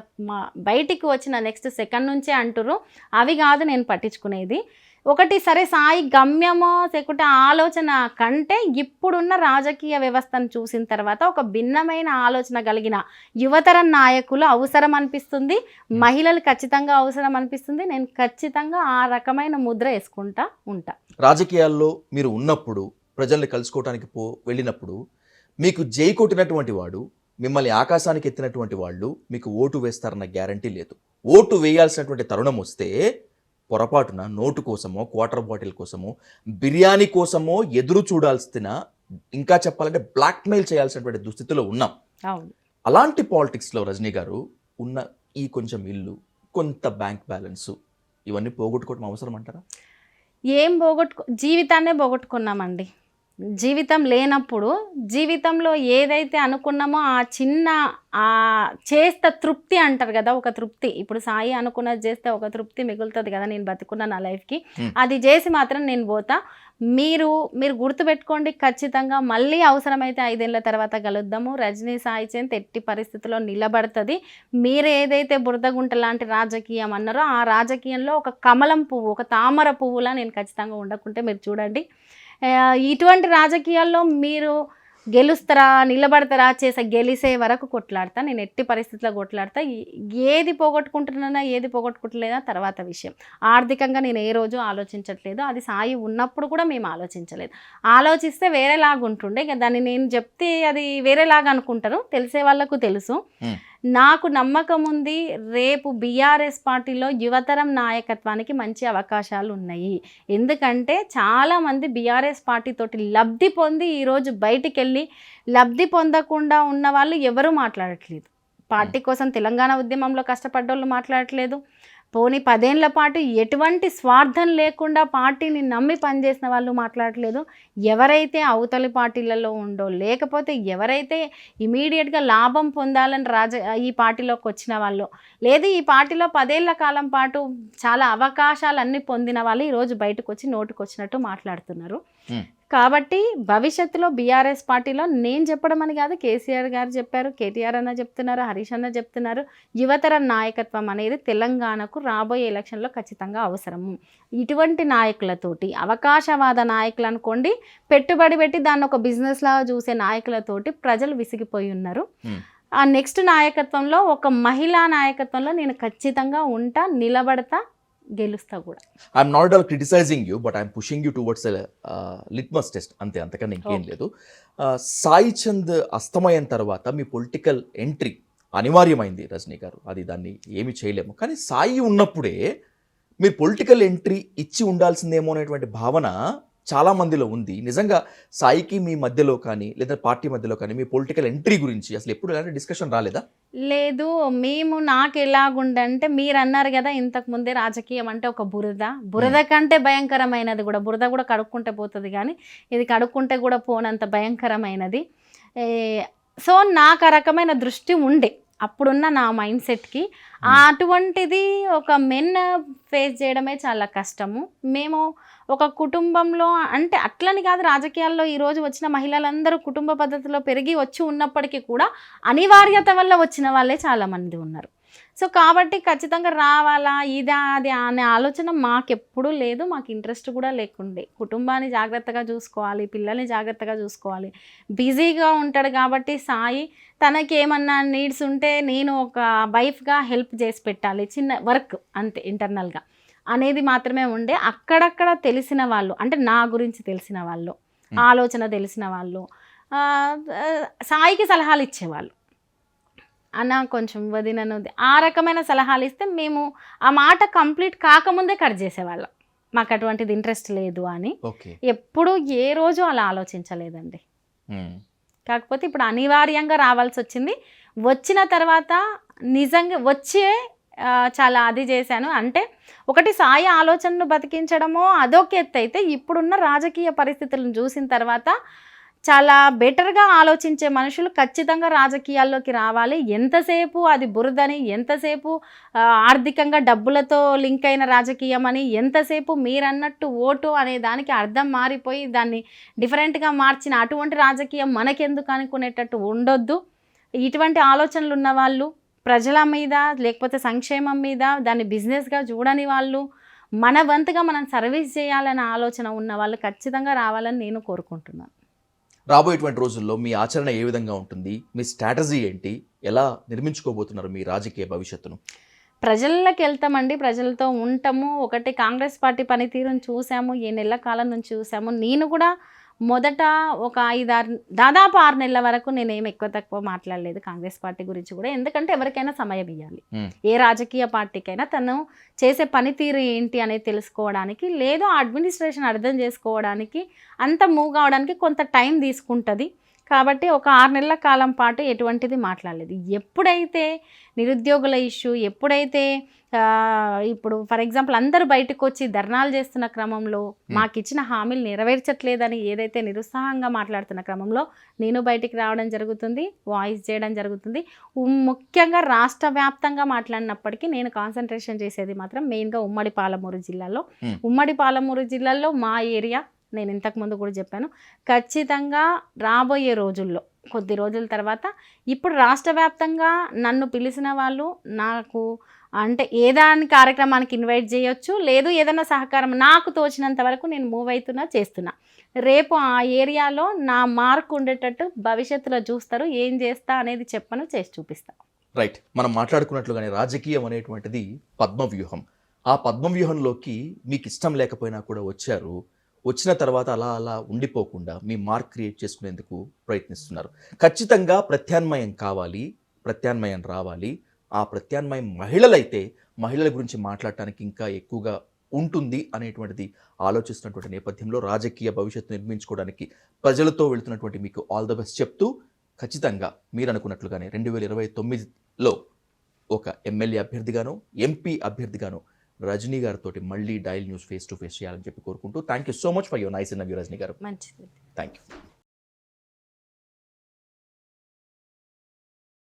బయటికి వచ్చిన నెక్స్ట్ సెకండ్ నుంచే అంటారు, అవి కాదు నేను పట్టించుకునేది. ఒకటి సరే, సాయి గమ్యమో లేకుంటే ఆలోచన కంటే ఇప్పుడున్న రాజకీయ వ్యవస్థను చూసిన తర్వాత ఒక భిన్నమైన ఆలోచన కలిగిన యువతరం నాయకులు అవసరం అనిపిస్తుంది, మహిళలు ఖచ్చితంగా అవసరం అనిపిస్తుంది. నేను ఖచ్చితంగా ఆ రకమైన ముద్ర వేసుకుంటా ఉంటా. రాజకీయాల్లో మీరు ఉన్నప్పుడు, ప్రజల్ని కలుసుకోవడానికి వెళ్ళినప్పుడు మీకు జై కొట్టినటువంటి వాడు, మిమ్మల్ని ఆకాశానికి ఎత్తినటువంటి వాళ్ళు మీకు ఓటు వేస్తారన్న గ్యారంటీ లేదు. ఓటు వేయాల్సినటువంటి తరుణం వస్తే పొరపాటున నోటు కోసమో, క్వార్టర్ బాటిల్ కోసమో, బిర్యానీ కోసమో ఎదురు చూడాల్సిన, ఇంకా చెప్పాలంటే బ్లాక్మెయిల్ చేయాల్సినటువంటి దుస్థితిలో ఉన్నాం. అలాంటి పాలిటిక్స్లో రజనీ గారు ఉన్న ఈ కొంచెం ఇల్లు, కొంత బ్యాంక్ బ్యాలెన్సు ఇవన్నీ పోగొట్టుకోవడం అవసరం అంటారా? జీవితాన్నే పోగొట్టుకున్నామండి. జీవితం లేనప్పుడు జీవితంలో ఏదైతే అనుకున్నామో ఆ చిన్న చేస్తే తృప్తి అంటారు కదా, ఒక తృప్తి. ఇప్పుడు సాయి అనుకున్నది చేస్తే ఒక తృప్తి మిగులుతుంది కదా, నేను బతుకున్న నా లైఫ్కి. అది చేసి మాత్రం నేను పోతా. మీరు గుర్తుపెట్టుకోండి, ఖచ్చితంగా మళ్ళీ అవసరమైతే 5 ఏళ్ళ తర్వాత కలుద్దాము. రజనీ సాయి చంద్ ఎట్టి పరిస్థితుల్లో నిలబడుతుంది. మీరు ఏదైతే బురదగుంట లాంటి రాజకీయం అన్నారో ఆ రాజకీయంలో ఒక కమలం పువ్వు, ఒక తామర పువ్వులా నేను ఖచ్చితంగా ఉండకుంటే మీరు చూడండి. ఇటువంటి రాజకీయాల్లో మీరు గెలుస్తారా, నిలబడతారా, గెలిసే వరకు కొట్లాడతా. నేను ఎట్టి పరిస్థితుల్లో కొట్లాడతా. ఏది పోగొట్టుకుంటున్నా ఏది పోగొట్టుకుంటలేదా తర్వాత విషయం. ఆర్థికంగా నేను ఏ రోజు ఆలోచించట్లేదు. అది సాయి ఉన్నప్పుడు కూడా మేము ఆలోచించలేదు. ఆలోచిస్తే వేరేలాగా ఉంటుండే. దాన్ని నేను చెప్తే అది వేరేలాగా అనుకుంటారు, తెలిసే వాళ్ళకు తెలుసు. నాకు నమ్మకం ఉంది, రేపు బీఆర్ఎస్ పార్టీలో యువతరం నాయకత్వానికి మంచి అవకాశాలు ఉన్నాయి. ఎందుకంటే చాలామంది బీఆర్ఎస్ పార్టీతోటి లబ్ధి పొంది ఈరోజు బయటికి వెళ్ళి లబ్ధి పొందకుండా ఉన్న వాళ్ళు ఎవరూ మాట్లాడట్లేదు. పార్టీ కోసం తెలంగాణ ఉద్యమంలో కష్టపడ్డోళ్ళు మాట్లాడట్లేదు. పోనీ 10 ఏళ్ల పాటు ఎటువంటి స్వార్థం లేకుండా పార్టీని నమ్మి పనిచేసిన వాళ్ళు మాట్లాడట్లేదు. ఎవరైతే అవతలి పార్టీలలో ఉండో, లేకపోతే ఎవరైతే ఇమీడియట్గా లాభం పొందాలని ఈ పార్టీలోకి వచ్చిన వాళ్ళు, లేదు ఈ పార్టీలో 10 ఏళ్ల కాలం పాటు చాలా అవకాశాలన్నీ పొందిన వాళ్ళు ఈరోజు బయటకు వచ్చి నోటుకు వచ్చినట్టు మాట్లాడుతున్నారు. కాబట్టి భవిష్యత్తులో బీఆర్ఎస్ పార్టీలో నేను చెప్పడం అని కాదు, కేసీఆర్ గారు చెప్పారు, కేటీఆర్ అన్న చెప్తున్నారు, హరీష్ అన్న చెప్తున్నారు, యువతర నాయకత్వం అనేది తెలంగాణకు రాబోయే ఎలక్షన్లో ఖచ్చితంగా అవసరము. ఇటువంటి నాయకులతోటి, అవకాశవాద నాయకులు అనుకోండి, పెట్టుబడి పెట్టి దాన్ని ఒక బిజినెస్ లాగా చూసే నాయకులతోటి ప్రజలు విసిగిపోయి ఉన్నారు. ఆ నెక్స్ట్ నాయకత్వంలో ఒక మహిళా నాయకత్వంలో నేను ఖచ్చితంగా ఉంటా, నిలబడతా, గెలుస్తా కూడా. I'm not all criticising you, but I'm pushing you towards litmus test, అంతకన్నా ఇంకేం లేదు. సాయి చంద్ అస్తమయం తర్వాత మీ పొలిటికల్ ఎంట్రీ అనివార్యమైంది రజనీ గారు, అది దాన్ని ఏమి చేయలేము. కానీ సాయి ఉన్నప్పుడే మీరు పొలిటికల్ ఎంట్రీ ఇచ్చి ఉండాల్సిందేమో అనేటువంటి భావన చాలా మందిలో ఉంది. నిజంగా సాయికి మీ మధ్యలో కానీ లేదా పార్టీ మధ్యలో కానీ మీ పొలిటికల్ ఎంట్రీ గురించి అసలు ఎప్పుడు ఎలాంటి డిస్కషన్ రాలేదా? లేదు. నాకు ఎలాగుండంటే, మీరు అన్నారు కదా ఇంతకు ముందే రాజకీయం అంటే ఒక బురద కంటే భయంకరమైనది కూడా. బురద కూడా కడుక్కుంటే పోతుంది, కానీ ఇది కడుక్కుంటే కూడా పోనంత భయంకరమైనది. సో నాకు ఆ రకమైన దృష్టి ఉండే అప్పుడున్న నా మైండ్ సెట్కి. అటువంటిది ఒక మెన్ ఫేస్ చేయడమే చాలా కష్టము. మేము ఒక కుటుంబంలో, అంటే అట్లని కాదు, రాజకీయాల్లో ఈరోజు వచ్చిన మహిళలందరూ కుటుంబ పద్ధతిలో పెరిగి వచ్చి ఉన్నప్పటికీ కూడా అనివార్యత వల్ల వచ్చిన వాళ్ళే చాలామంది ఉన్నారు. సో కాబట్టి ఖచ్చితంగా రావాలా ఇదా అది అనే ఆలోచన మాకెప్పుడూ లేదు, మాకు ఇంట్రెస్ట్ కూడా లేకుండే. కుటుంబాన్ని జాగ్రత్తగా చూసుకోవాలి, పిల్లల్ని జాగ్రత్తగా చూసుకోవాలి, బిజీగా ఉంటాడు కాబట్టి సాయి తనకి ఏమన్నా నీడ్స్ ఉంటే నేను ఒక వైఫ్గా హెల్ప్ చేసి పెట్టాలి, చిన్న వర్క్ అంతే ఇంటర్నల్గా అనేది మాత్రమే ఉండే. అక్కడక్కడ తెలిసిన వాళ్ళు, అంటే నా గురించి తెలిసిన వాళ్ళు, ఆలోచన తెలిసిన వాళ్ళు సాయికి సలహాలు ఇచ్చేవాళ్ళు. అన్న కొంచెం వదినను, ఆ రకమైన సలహాలు ఇస్తే మేము ఆ మాట కంప్లీట్ కాకముందే కట్ చేసేవాళ్ళం. మాకు అటువంటిది ఇంట్రెస్ట్ లేదు అని ఎప్పుడు ఏ రోజు అలా ఆలోచించలేదండి. కాకపోతే ఇప్పుడు అనివార్యంగా రావాల్సి వచ్చింది. వచ్చిన తర్వాత నిజంగా వచ్చే చాలా అది చేశాను. అంటే ఒకటి సాయి ఆలోచనను బతికించడమో అదొక ఎత్తు అయితే, ఇప్పుడున్న రాజకీయ పరిస్థితులను చూసిన తర్వాత చాలా బెటర్గా ఆలోచించే మనుషులు ఖచ్చితంగా రాజకీయాల్లోకి రావాలి. ఎంతసేపు అది బురదని, ఎంతసేపు ఆర్థికంగా డబ్బులతో లింక్ అయిన రాజకీయం అని, ఎంతసేపు మీరన్నట్టు ఓటు అనే దానికి అర్థం మారిపోయి దాన్ని డిఫరెంట్గా మార్చిన అటువంటి రాజకీయం మనకెందుకు అనుకునేటట్టు ఉండొద్దు. ఇటువంటి ఆలోచనలు ఉన్న వాళ్ళు, ప్రజల మీద లేకపోతే సంక్షేమం మీద దాన్ని బిజినెస్గా చూడని వాళ్ళు, మన వంతుగా మనం సర్వీస్ చేయాలనే ఆలోచన ఉన్న వాళ్ళు ఖచ్చితంగా రావాలని నేను కోరుకుంటున్నాను. రాబోయేటువంటి రోజుల్లో మీ ఆచరణ ఏ విధంగా ఉంటుంది? మీ స్ట్రాటజీ ఏంటి? ఎలా నిర్మించుకోబోతున్నారు మీ రాజకీయ భవిష్యత్తును? ప్రజల్లోకి వెళ్తామండి, ప్రజలతో ఉంటాము. ఒకటి కాంగ్రెస్ పార్టీ పనితీరును చూసాము, ఈ నెలల కాలం నుంచి చూసాము. నేను కూడా మొదట ఒక 5-6 దాదాపు 6 నెలల వరకు నేనేం ఎక్కువ తక్కువ మాట్లాడలేదు కాంగ్రెస్ పార్టీ గురించి కూడా. ఎందుకంటే ఎవరికైనా సమయం ఇవ్వాలి, ఏ రాజకీయ పార్టీకైనా తను చేసే పనితీరు ఏంటి అనేది తెలుసుకోవడానికి, లేదు అడ్మినిస్ట్రేషన్ అర్థం చేసుకోవడానికి, అంత మూవ్ కావడానికి కొంత టైం తీసుకుంటుంది. కాబట్టి ఒక 6 నెలల కాలం పాటు ఎటువంటిది మాట్లాడలేదు. ఎప్పుడైతే నిరుద్యోగుల ఇష్యూ, ఎప్పుడైతే ఇప్పుడు ఫర్ ఎగ్జాంపుల్ అందరూ బయటకు వచ్చి ధర్నాలు చేస్తున్న క్రమంలో, మాకు ఇచ్చిన హామీలు నెరవేర్చట్లేదని ఏదైతే నిరుత్సాహంగా మాట్లాడుతున్న క్రమంలో నేను బయటికి రావడం జరుగుతుంది, వాయిస్ చేయడం జరుగుతుంది. ముఖ్యంగా రాష్ట్ర వ్యాప్తంగా మాట్లాడినప్పటికీ నేను కాన్సన్ట్రేషన్ చేసేది మాత్రం మెయిన్గా ఉమ్మడి పాలమూరు జిల్లాలో. ఉమ్మడి పాలమూరు జిల్లాలో మా ఏరియా, నేను ఇంతకుముందు కూడా చెప్పాను, ఖచ్చితంగా రాబోయే రోజుల్లో కొద్ది రోజుల తర్వాత ఇప్పుడు రాష్ట్ర వ్యాప్తంగా నన్ను పిలిచిన వాళ్ళు నాకు అంటే ఏదాని కార్యక్రమానికి ఇన్వైట్ చేయొచ్చు, లేదు ఏదైనా సహకారం నాకు తోచినంత వరకు నేను మూవ్ అవుతున్నా, చేస్తున్నా. రేపు ఆ ఏరియాలో నా మార్క్ ఉండేటట్టు భవిష్యత్తులో చూస్తారు. ఏం చేస్తా అనేది చెప్పను, చేసి చూపిస్తా. రైట్, మనం మాట్లాడుకున్నట్లుగానే రాజకీయం అనేటువంటిది పద్మవ్యూహం. ఆ పద్మవ్యూహంలోకి మీకు ఇష్టం లేకపోయినా కూడా వచ్చారు. వచ్చిన తర్వాత అలా అలా ఉండిపోకుండా మీ మార్క్ క్రియేట్ చేసుకునేందుకు ప్రయత్నిస్తున్నారు. ఖచ్చితంగా ప్రత్యామ్నాయం కావాలి, ప్రత్యామ్నాయం రావాలి. ఆ ప్రత్యామ్నాయం మహిళలైతే మహిళల గురించి మాట్లాడటానికి ఇంకా ఎక్కువగా ఉంటుంది అనేటువంటిది ఆలోచిస్తున్నటువంటి నేపథ్యంలో రాజకీయ భవిష్యత్తు నిర్మించుకోవడానికి ప్రజలతో వెళుతున్నటువంటి మీకు ఆల్ ద బెస్ట్ చెప్తూ, ఖచ్చితంగా మీరు అనుకున్నట్లుగానే 2029లో ఒక ఎమ్మెల్యే అభ్యర్థిగాను, ఎంపీ అభ్యర్థిగాను రజనీ గారితో మళ్ళీ dial news face to face చేయాలని చెప్పి కోరుకుంటూ, thank you so much for your nice interview Rajani garu. మంచిది. Thank you.